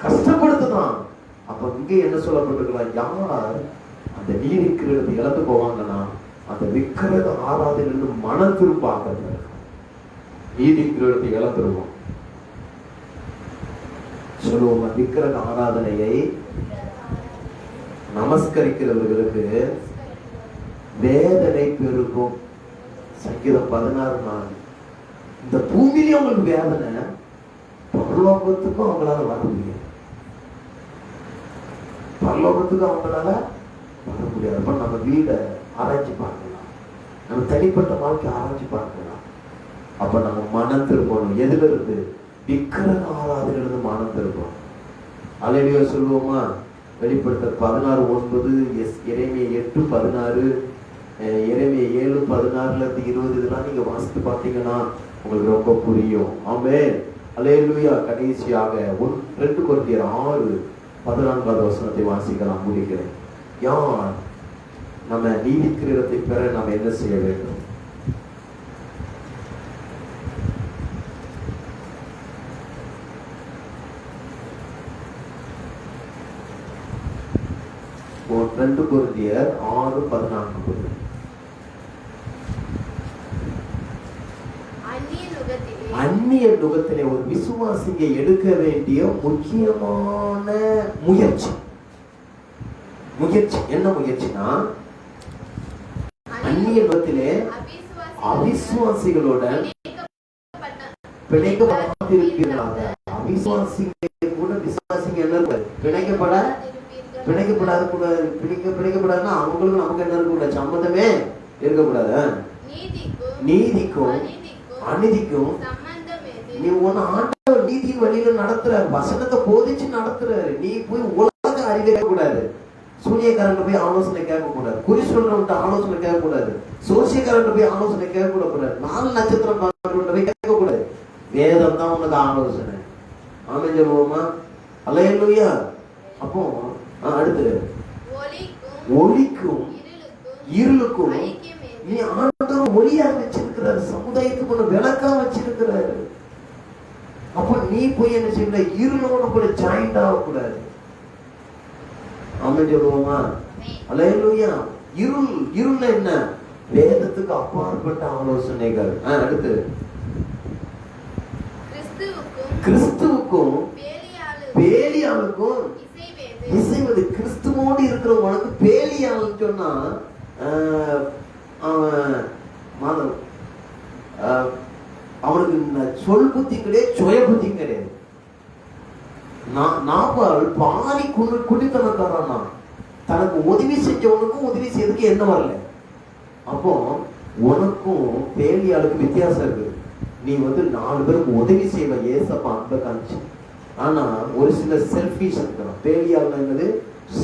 Speaker 1: கஷ்டப்படுத்துதான். அப்ப இங்கே என்ன சொல்லப்பட்டிருக்கலாம்? யார் அந்த நீர் இருக்கிறது இழந்து போவாங்கன்னா அந்த விக்கிரக ஆராதனை மன திருப்பாக நீதி கிரீடத்தை இழந்துருவோம். சொல்லுவோம், விக்கிரக ஆராதனையை நமஸ்கரிக்கிறவர்களுக்கு வேதனை பெருகும். சங்கீதம் 16:4. இந்த பூமியிலே அவங்களுக்கு வேதனை, பரலோகத்துக்கும் அவங்களால வர முடியாது. பரலோகத்துக்கு அவங்களால வர முடியாது. அப்ப நம்ம வீடை ஆராய்ச்சி பார்க்கலாம், நம்ம தனிப்பட்ட வாழ்க்கை ஆராய்ச்சி பார்க்கலாம். அப்ப நம்ம மனம் திருப்பணும். எதுல இருந்து? விக்கிரக ஆராதனையிலிருந்து மனம் திருப்பணும். அல்லேலூயா சொல்லுவோமா? வெளிப்படுத்தல் 16:9, எரேமியா 8:16, எரேமியா 7:16-20 இதெல்லாம் நீங்க வாசித்து பார்த்தீங்கன்னா உங்களுக்கு ரொம்ப புரியும். ஆமென். அல்லேலூயா. கடைசியாக 2 கொரிந்தியர் 6:14 வசனத்தை வாசிக்கலாம். முடிக்கிறேன். யார் நம்ம நீதி கிரீடத்தை பெற நாம் என்ன செய்ய வேண்டும்? ரெண்டு கொரிந்தியர் 6:14. அந்நிய நுகத்திலே ஒரு விசுவாசியை எடுக்க வேண்டிய முக்கியமான முயற்சி என்ன முயற்சினா, அந்நிய நுகத்திலே அவிசுவாசிகளோட பிணைக்கப்பட்டிருக்கிறாங்க. அவிசுவாசிகளை கூட விசுவாசிங்க என்ன பிணைக்கப்படாத கூடாது. பிணைக்கப்படாதுன்னா அவங்களுக்கும் நமக்கு என்ன இருக்கக்கூடாது? சம்மந்தமே இருக்கக்கூடாது. நீதிக்கும் அநீதிக்கும் நீ ஒன்னு ஆண்டவர் நீதியின் வழியில நடத்துற, வசனத்தை போதிச்சு நடத்துறாரு. நீ போய் உலக அறிவை கூடாது, சூரியக்காரன் போய் ஆலோசனை கேட்க கூடாது, குறி சொல்றவன்ட்ட ஆலோசனை கேட்க கூடாது, சோசியக்காரன் போய் ஆலோசனை கேட்க கூடாது, 4 நட்சத்திரம் போய் கேட்க கூடாது. வேதம் தான் உனக்கு ஆலோசனை. ஆமென் சொல்லுவோமா? அல்லேலூயா. அப்போ அடுத்து ஒளிக்கும் இருளுக்கும் நீ ஆண்டவர் ஒளியா வச்சிருக்கிறாரு, சமுதாயத்துக்கு ஒண்ணு விளக்கா வச்சிருக்கிறாரு. அப்ப நீ போய் என்ன செய்யல? இருளோட கூட ஜாயிண்ட் ஆகக்கூடாது. ஆமென் சொல்லுவோமா? அல்லேலூயா. இருள் என்ன? வேதத்துக்கு அப்பாற்பட்ட ஆலோசனைகள். அடுத்து கிறிஸ்துவுக்கும் பேலியாளுக்கும் இசைவது. கிறிஸ்துவோடு இருக்கிற உனக்கு பேலியாள்னு சொன்னா அவனுக்கு சொல் புத்தி கிடையாது, சுய புத்தி கிடையாது. நாபால் பாதி குடித்தனக்காரனா, தனக்கு உதவி செஞ்சவனுக்கும் உதவி செய்யறதுக்கு என்ன வரல. அப்போ உனக்கும் பேலியாளுக்கு வித்தியாசம் இருக்கு. நீ 4 பேருக்கு உதவி செய்வ, ஏசப்பா அன்பை காமிச்சு. ஆனா ஒரு சில செல்ஃபிஷ் இருக்கணும். பேலியாள் என்னது?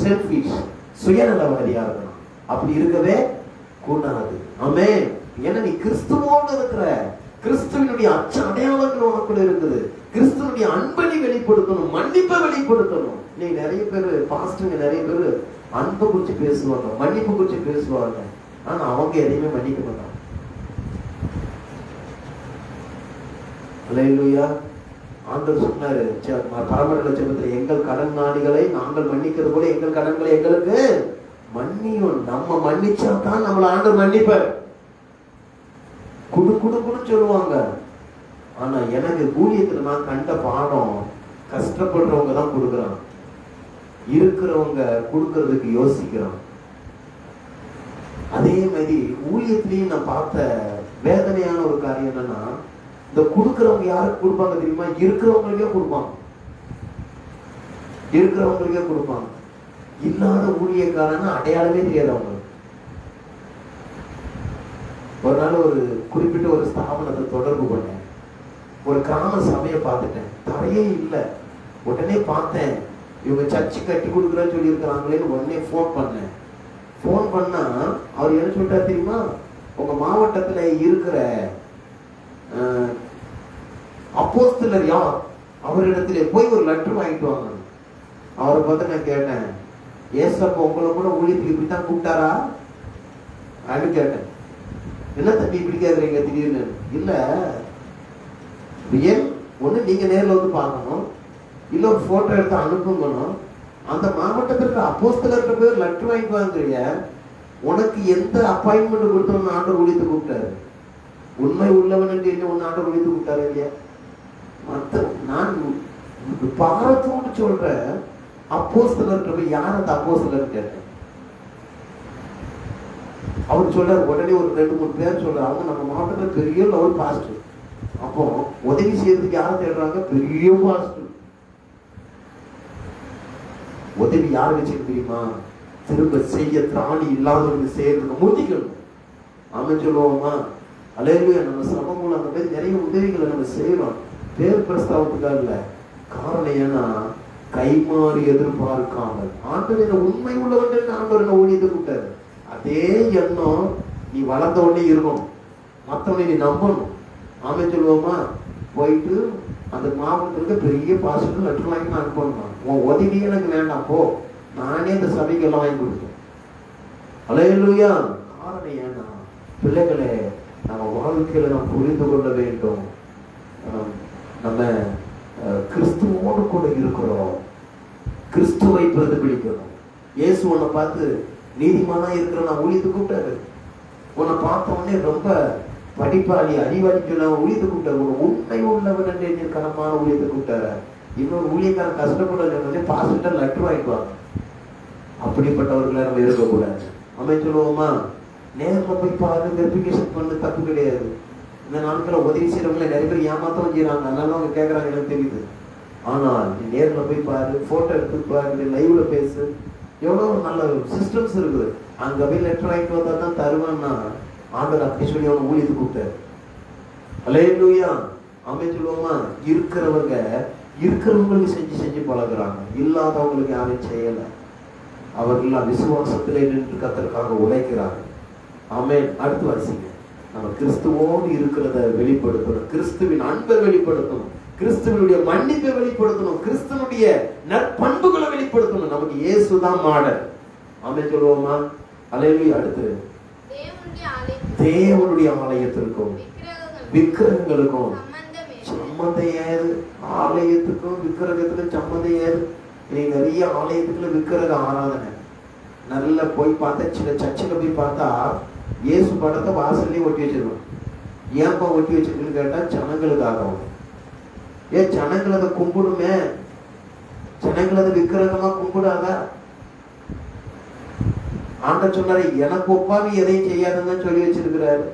Speaker 1: செல்ஃபிஷ், சுயநலவாதியா இருக்கணும். அப்படி இருக்கவே கூடாது. ஆமென். ஏன்னா நீ கிறிஸ்துவோடு இருக்கிற, கிறிஸ்துவினுடைய அடையாளங்கள் உனக்குள்ள இருக்குது. கிறிஸ்துவனுடைய அன்பை நீ வெளிப்படுத்தணும், மன்னிப்பை வெளிப்படுத்தணும். நீ நிறைய பேர் பாஸ்டருங்க நிறைய பேர் அன்பை குறிச்சு பேசுவாங்க, மன்னிப்பு குறிச்சு பேசுவாங்க, ஆனா அவங்க எதையுமே மன்னிக்க மாட்டாங்க. அல்லேலூயா. ஆண்டவர் சொன்னாரு பரமண்டல ஜெபத்துல, எங்கள் கடனாளிகளை நாங்கள் மன்னிக்கிறது போல எங்கள் கடன்களை எங்களுக்கு மன்னியும். நம்ம மன்னிச்சா தான் நம்மள ஆண்டவர் மன்னிப்பார். குடு குடு குடு சொல்லுவாங்க. ஆனா எனக்கு ஊழியத்துல நான் கண்ட பாடம், கஷ்டப்படுறவங்க தான் கொடுக்குறான், இருக்கிறவங்க கொடுக்கறதுக்கு யோசிக்கிறான். அதே மாதிரி ஊழியத்திலையும் நான் பார்த்த வேதனையான ஒரு காரியம் என்னன்னா, இந்த கொடுக்கிறவங்க யாருக்கு கொடுப்பாங்க தெரியுமா? இருக்கிறவங்களுக்கே கொடுப்பாங்க, இருக்கிறவங்களுக்கே கொடுப்பாங்க. இல்லாத ஊழியக்காரன்னா அடையாளமே தெரியாது அவங்க. ஒரு நாள் ஒரு குறிப்பிட்ட ஒரு ஸ்தாபனத்தை தொடர்பு பண்ணேன். ஒரு கிராம சபையை பார்த்துட்டேன், தரையே இல்லை. உடனே பார்த்தேன், இவங்க சர்ச்சு கட்டி கொடுக்குறேன்னு சொல்லி இருக்கிறாங்களேன்னு உடனே ஃபோன் பண்ணேன். ஃபோன் பண்ணா அவர் என்ன சொல்லிட்டார் தெரியுமா? உங்க மாவட்டத்துல இருக்கிற அப்போஸ்தலர் யார், அவரிடத்துல போய் ஒரு லெட்டர் வாங்கிட்டு வாங்க. அவரை பார்த்து நான் கேட்டேன், ஏசப்பா உங்களை கூட ஊழியத்துக்கு இப்படித்தான் கூப்பிட்டாரா அப்படின்னு கேட்டேன். என்ன தம்பி இப்படி கேட்குறீங்க திடீர்னு? இல்ல, ஏன் ஒண்ணு நீங்க நேரில் வந்து பார்க்கணும், இல்ல ஒரு போட்டோ எடுத்து அனுப்புங்கணும். அந்த மாவட்டத்திற்கு அப்போஸ்தலர்கிட்ட போய் லெட்டர் வாங்கிட்டு வாங்குறீங்க. உனக்கு எந்த அப்பாயின்மெண்ட் கொடுத்தோம்னு ஆண்டவர் ஊழியத்தை கூப்பிட்டாரு? உண்மை உள்ளவன் என்று என்ன ஒன்னு ஆண்டவர் ஊழியத்தை கூப்பிட்டாரு இல்லையா? மற்ற நான் பாரத்தோடு சொல்றேன், அப்போஸ்தலர்கிட்ட போய் யார் அந்த அப்போஸ்தலர் கேட்டேன். அவர் சொல்றாரு, உடனே ஒரு 2-3 பேர் சொல்றாரு, அவங்க நம்ம மாவட்டத்தில் பெரிய லெவல் பாஸ்டர். அப்போ உதவி செய்யறதுக்கு யாரை தேடுறாங்க? பெரிய பாஸ்டர். உதவி யார் வச்சு தெரியுமா? திரும்ப செய்ய திராணி இல்லாதவங்க செய்யறதுக்கு முந்திக்கணும். ஆமென் சொல்லுவோமா? அல்லேலூயா. நம்ம சபை மூலம் அந்த மாதிரி நிறைய உதவிகளை நம்ம செய்யறோம், பேர் பிரஸ்தாவத்துக்காக இல்ல. காரணம் ஏன்னா, கைமாறி எதிர்பார்க்காமல் ஆண்டவர் என்ன உண்மை உள்ளவன் ஆண்டவர் என்ன ஊழியத்தை கூட்டாரு. அதே எண்ணம் நீ வளர்ந்த உடனே இருக்கணும், மற்றவனை நீ நம்பணும். ஆமென் சொல்லுவோமா? போயிட்டு அந்த மாவட்டத்துக்கு பெரிய பாஸ்டர் லெட்டர் வாங்கி நான் அனுப்பணுமா? உன் உதவி எனக்கு வேண்டாம், போ, நானே இந்த சபைக்கு எல்லாம் வாங்கி கொடுத்தேன். அல்லேலூயா. காரணம் ஏன்னா, பிள்ளைகளே, நம்ம வாழ்க்கையில நாம் புரிந்து கொள்ள வேண்டும், நம்ம கிறிஸ்துவோடு கூட இருக்கிறோம், கிறிஸ்துவை பிரதிபலிக்கணும். இயேசு உன்னை பார்த்து நீதிமானா இருக்கிற நான் ஊழியத்தை கூப்பிட்டாரு. உன்னை பார்த்த உடனே ரொம்ப படிப்பாளி அறிவாளிக்கு நான் ஊழியத்தை கூப்பிட்டாரு. ஒரு உண்மை உள்ளவன் என்று கனமான ஊழியத்தை கூப்பிட்டாரு. இன்னொரு ஊழியக்காரன் கஷ்டப்படுறது பாஸ்டர் லெட்டர் வாங்கிக்குவாங்க. அப்படிப்பட்டவர்களை நம்ம இருக்கக்கூடாது. ஆமென் சொல்லுவோமா? நேரில் போய் பாரு, வெரிஃபிகேஷன் பண்ணு, தப்பு கிடையாது. இந்த நாட்களில் உதவி செய்யறவங்களை நிறைய பேர் ஏமாத்தவும் செய்யறாங்க, அதனால அவங்க கேட்கறாங்க, எனக்கு தெரியுது. ஆனால் நீ நேரில் போய் பாரு, போட்டோ எடுத்து பாரு, லைவ்ல பேசு, எவ்வளவு நல்ல சிஸ்டம்ஸ் இருக்குது. அங்க போய் லெட்டர் வாங்கிட்டு வந்தா தான் தருவான்னா ஆண்டவர் அப்படி சொல்லி அவன் ஊழியத்தை கூப்பிட்டாரு. அல்லேலூயா. ஆமென் சொல்லுவோமா? இருக்கிறவங்களுக்கு செஞ்சு பழகுறாங்க, இல்லாதவங்களுக்கு யாரும் செய்யல. அவர்கள் விசுவாசத்திலே நின்று கர்த்தருக்காக உழைக்கிறாங்க. ஆமென். அடுத்து வாசிங்க. நம்ம கிறிஸ்துவோடு இருக்கிறத வெளிப்படுத்தணும், கிறிஸ்துவின் அன்பை வெளிப்படுத்தணும், கிறிஸ்துவனுடைய மன்னிப்பை வெளிப்படுத்தணும், கிறிஸ்துவனுடைய நற்பண்புகளை வெளிப்படுத்தணும். நமக்கு இயேசுதான் மாடல். ஆமென் சொல்லுவோமா? அல்லேலூயா. அடுத்து தேவனுடைய ஆலயத்திற்கும் விக்கிரகங்களுக்கும் சம்பந்தம் ஏது? ஆலயத்துக்கும் விக்கிரகத்துக்கும் சம்பந்தம் ஏது? இன்னைக்கு நிறைய ஆலயத்துக்குள்ள விக்கிரக ஆராதனை. நல்லா போய் பார்த்தா, சில சர்ச்சில் போய் பார்த்தா இயேசு படத்தை வாசல்லையும் ஒட்டி வச்சிருக்கோம். ஏன்பா ஒட்டி வச்சிருக்குன்னு கேட்டா, ஜனங்களுக்காக. ஏன் ஜனங்கள் அதை கும்பிடுமே, ஜனங்கள் அதை விக்கிரகமா கும்பிடாதா? ஆண்டவர் சொன்னாரு, எனக்கு ஒப்பாவி எதையும் செய்யாதுன்னு சொல்லி வச்சிருக்கிறாரு.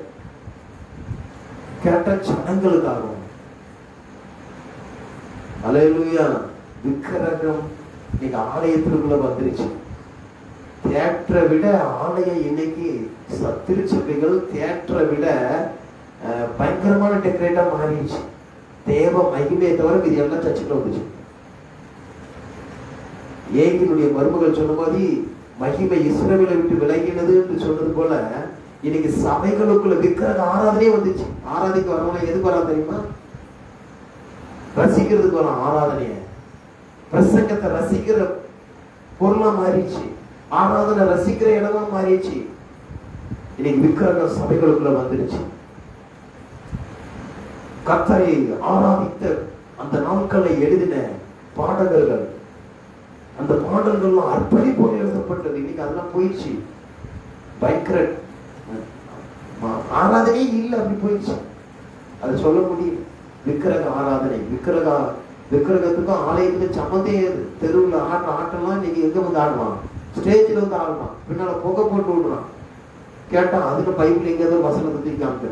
Speaker 1: கேட்ட ஜனங்களுக்காக. அல்லேலூயா. விக்கிரகம் இன்னைக்கு ஆலயத்திற்குள்ள வந்துருச்சு. தியேட்டரை விட ஆலயம் இன்னைக்கு திருச்சபைகள் தியேட்டரை விட பயங்கரமான டெக்கரேட்டா மாறிடுச்சு. தேவ மகிமையை தவிர இது எல்லாம் சர்ச்சுக்குள்ள வந்துச்சு. ஏகினுடைய மருமகள் சொன்ன மாதிரி மகிமை இஸ்ரவேலை விட்டு விலகினது என்று சொன்னது போல இன்னைக்கு சபைகளுக்குள்ள விக்கிரக ஆராதனையே வந்துச்சு. ஆராதிக்க வரவங்க எதுக்கு வரா தெரியுமா? ரசிக்கிறதுக்கு ஒரு ஆராதனைய, பிரசங்கத்தை ரசிக்கிற பொருளா மாறிடுச்சு, ஆராதனை ரசிக்கிற இடமா மாறிடுச்சு. இன்னைக்கு விக்கிரக சபைகளுக்குள்ள வந்துருச்சு. கர்த்தரை ஆராதித்த அந்த நாட்களை எழுதின பாடகர்கள், அந்த பாடல்கள்லாம் அர்ப்பணிப்போடு எழுதப்பட்டது. இன்னைக்கு அதெல்லாம் போயிடுச்சு. பயங்கர ஆராதனையே இல்லை, அப்படி போயிடுச்சு. அதை சொல்ல முடியும். விக்கிரக ஆராதனை, விக்கிரகத்துக்கும் ஆலயத்துக்கும் சம்மந்தே. தெருவில் ஆடுற ஆட்டம்லாம் இன்னைக்கு எங்க வந்து ஆடுவான்? ஸ்டேஜில் வந்து ஆடுவான், பின்னால புகை போட்டு விடுறான். கேட்டா அதுக்கு பைபிள் எங்கேயாவது வசனத்தை தூக்கி காமிக்க.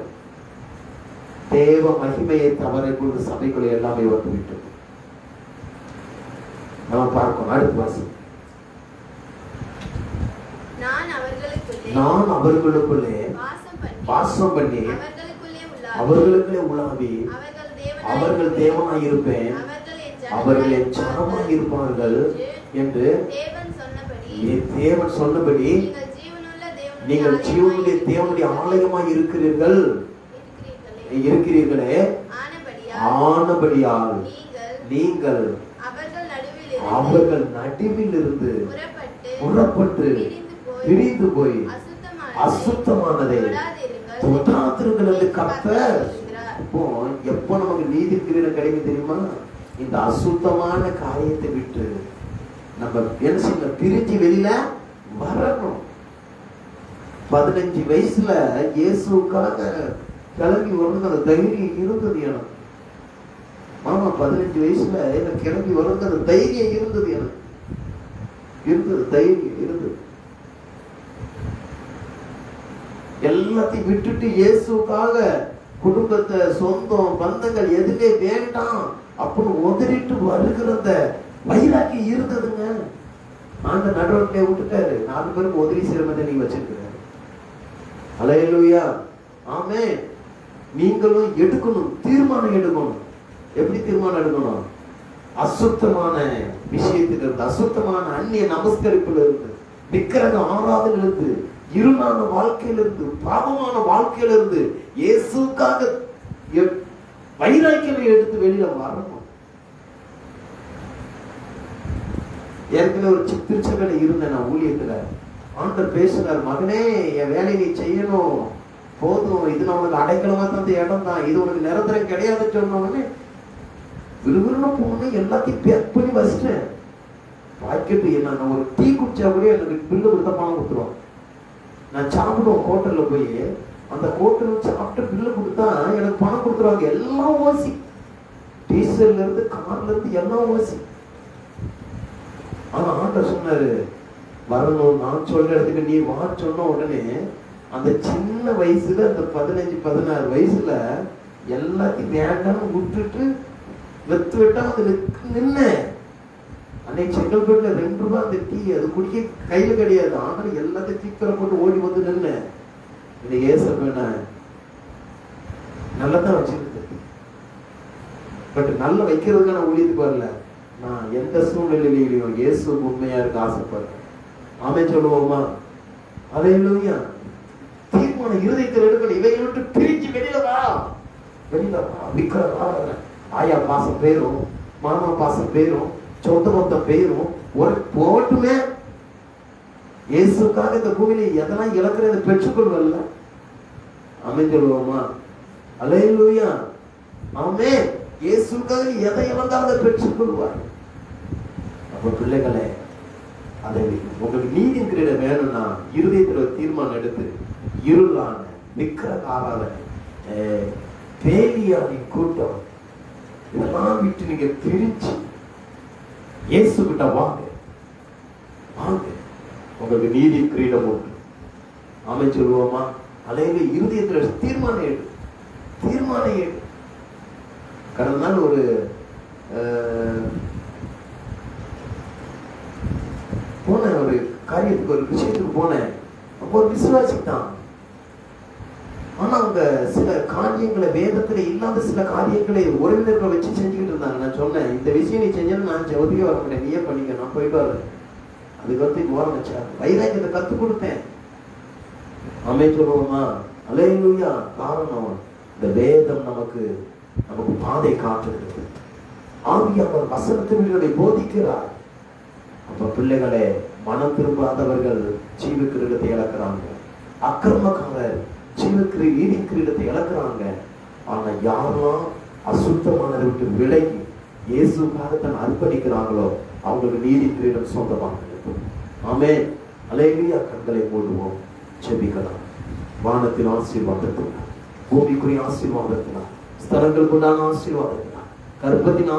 Speaker 1: தேவ மகிமையை தவறை கொண்டு சபைக்குள்ள எல்லாமே வந்து விட்டது. நம்ம பார்க்கணும். அடுத்த வாசி. நான் அவர்களுக்குள்ளே வாசம் பண்ணி அவர்களுக்குள்ளே உலாவி அவர்கள் தேவனாய் இருப்பேன், அவர்கள் என் ஜனமாய் இருப்பார்கள் என்று தேவன் சொன்னபடி நீங்கள் ஜீவனுடைய தேவனுடைய ஆலயமாய் இருக்கிறீர்களே, ஆனபடியால் நீங்கள் அவர்கள் நடுவில் இருந்து புறப்பட்டு பிரிந்து போய் அசுத்தமானதை தொடாதிருங்கள் என்று கர்த்தர். இப்போ எப்போ நமக்கு நீதி கிரீடம் கிடைக்கும் தெரியுமா? இந்த அசுத்தமான காரியத்தை விட்டு நம்ம என்ன செய்யணும்? பிரிஞ்சு வெளியில வரணும். 15 வயசுல இயேசுக்காக கிளம்பி வரணும் அந்த தைரியம் இருந்தது எனக்கு. மாமா 15 வயசுல எனக்கு கிளம்பி வரணும் அந்த தைரியம் இருந்தது எனக்கு. தைரியம் இருந்தது. எல்லாத்தையும் விட்டுட்டு இயேசுக்காக குடும்பத்தை, சொந்தம், பந்தங்கள் எதுவுமே வேண்டாம் அப்படின்னு உதறிட்டு வருகிறத வைராக்கி இருந்ததுங்க. அந்த நடவடிக்கையை விட்டுட்டாரு. 4 பேருக்கு உதவி சிரமத்தை நீங்க வச்சிருக்கிறாரு. அல்லேலூயா, ஆமென். நீங்களும் எடுக்கணும், தீர்மானம் எடுக்கணும். எப்படி தீர்மானம் எடுக்கணும்? அசுத்தமான விஷயத்தில் இருந்து, அசுத்தமான அந்நிய நமஸ்கரிப்புல இருந்து, விக்கிரக ஆராதனையில இருந்து, இருளான வாழ்க்கையிலிருந்து, பாவமான வாழ்க்கையிலிருந்து இயேசுக்காக வைராக்கியத்தை எடுத்து வெளியில வரணும். ஏற்கனவே ஒரு திருச்சபையில இருந்தேன் நான் ஊழியத்துல. ஆண்டவர் பேசுறார், மகனே என் வேலையை நீ செய்யணும், போதும், இது நம்மளுக்கு அடைக்கலமா தந்த இடம் தான், இது உனக்கு நிரந்தரம் கிடையாதுன்னு சொன்னோடனே விறுவிறுன்னு போகணும். எல்லாத்தையும் பேக் பண்ணி வச்சிட்டேன். பாக்கெட்டு என்ன, ஒரு டீ குடிச்சா கூட எனக்கு பில்லு கொடுத்த பணம் கொடுத்துருவான். நான் சாப்பிடுவோம் ஹோட்டல்ல போய், அந்த ஹோட்டல் சாப்பிட்டு பில்லு கொடுத்தா எனக்கு பணம் கொடுத்துருவாங்க. எல்லாம் ஓசி, டீசல்ல இருந்து கார்ல இருந்து எல்லாம் ஓசி. ஆனா ஆண்டவர் சொன்னாரு, வரணும், நான் சொல்ற இடத்துக்கு நீ வா சொன்ன உடனே அந்த சின்ன வயசுல, அந்த 15-16 வயசுல எல்லாத்தையும் வேண்டாம் விட்டுட்டு வெத்து விட்டா அது நின்ன. அன்னைக்கு செங்கல்பேட்டுல 2 ரூபாய் அந்த டீ, அது குடிக்க கையில கிடையாது. ஆனாலும் எல்லாத்தையும் தீக்கரை போட்டு ஓடி வந்து நின்ன. இந்த ஏசப்பேன நல்லதான் வச்சிருக்கு. பட் நல்ல வைக்கிறதுக்கு நான் ஊழியத்துக்கு வரல. நான் எந்த சூழ்நிலையிலையும் இயேசு உண்மையா இருக்க ஆசைப்படுறேன். ஆமென் சொல்லுவோமா? அல்லேலூயா. தீர்மானம் இருதயத்தில் எடுக்கணும். இவைகளை விட்டு பிரிஞ்சு வெளியில வா. விக்கிரக ஆயா பாசம் பேரும், மாமா பாசம் பேரும், சொந்த மொத்தம் பேரும் ஒரு போட்டுமே. இயேசுக்காக இந்த பூமியில எதெல்லாம் இழக்கிறத பெற்றுக்கொள்வல்ல. ஆமென் சொல்லுவோமா? அல்லேலூயா, ஆமென். இயேசுக்காக எதை இழந்தாலும் அதை பெற்றுக்கொள்வார். அப்ப பிள்ளைகளே, அதை உங்களுக்கு நீதியின் கிரீடம் வேணும்னா இருதயத்துல தீர்மானம் எடுத்து இருளான விக்கிரக ஆராதனை, பேலியாவின் கூட்டம், இதெல்லாம் விட்டு நீங்க பிரிச்சு இயேசு கிட்ட வாங்க. உங்களுக்கு நீதி கிரீடம் உண்டு. ஆமென் சொல்லுவோமா? அலையில இருதயத்துல தீர்மானம் எடு. கடந்த நாள் ஒரு போனேன், ஒரு காரியத்துக்கு, ஒரு விஷயத்துக்கு போனேன். அப்போ ஒரு விசுவாசித்தான். ஆனா அவங்க சில காரியங்களை, வேதத்துல இல்லாத சில காரியங்களை உறவினர்களை வச்சு செஞ்சுக்கிட்டு இருந்தாங்க. நான் சொன்னேன், இந்த விஷயம் நீ செஞ்சேன்னு நான் ஒதுக்கே வர மாட்டேன், நீயே பண்ணிக்க, நான் போயிட்டு வரேன். அதுக்கு வந்து ஓரம் வச்சா வைராக்கியத்தை கத்துக் கொடுத்தேன். ஆமென் சொல்லுவோமா? அல்லேலூயா. காரணம், இந்த வேதம் நமக்கு பாதை காட்டுகிறது. ஆவியானவர் வசனத்தினுடைய போதிக்கிறார். அப்ப பிள்ளைகளே, மனம் திரும்பாதவர்கள் ஜீவ கிரீடத்தை இழக்கிறாங்க. அக்கிரமக்காரர் நீதி கிரீடத்தை இழக்கிறாங்க. ஆனா யாரெல்லாம் அசுத்தமானதை விட்டு விலகி இயேசுக்காக தன் அர்ப்பணிக்கிறாங்களோ அவங்களுக்கு நீதி கிரீடம் சொந்தமாக இருக்கும். ஆமென். அல்லேலூயா. கண்களை மூடுவோம், ஜெபிக்கலாம். வானத்தின் ஆசீர்வாதத்தினால், பூமிக்குரிய ஆசீர்வாதத்தினால், ஸ்தலங்களுக்குண்டான ஆசீர்வாதத்தினால், கர்ப்பத்தின்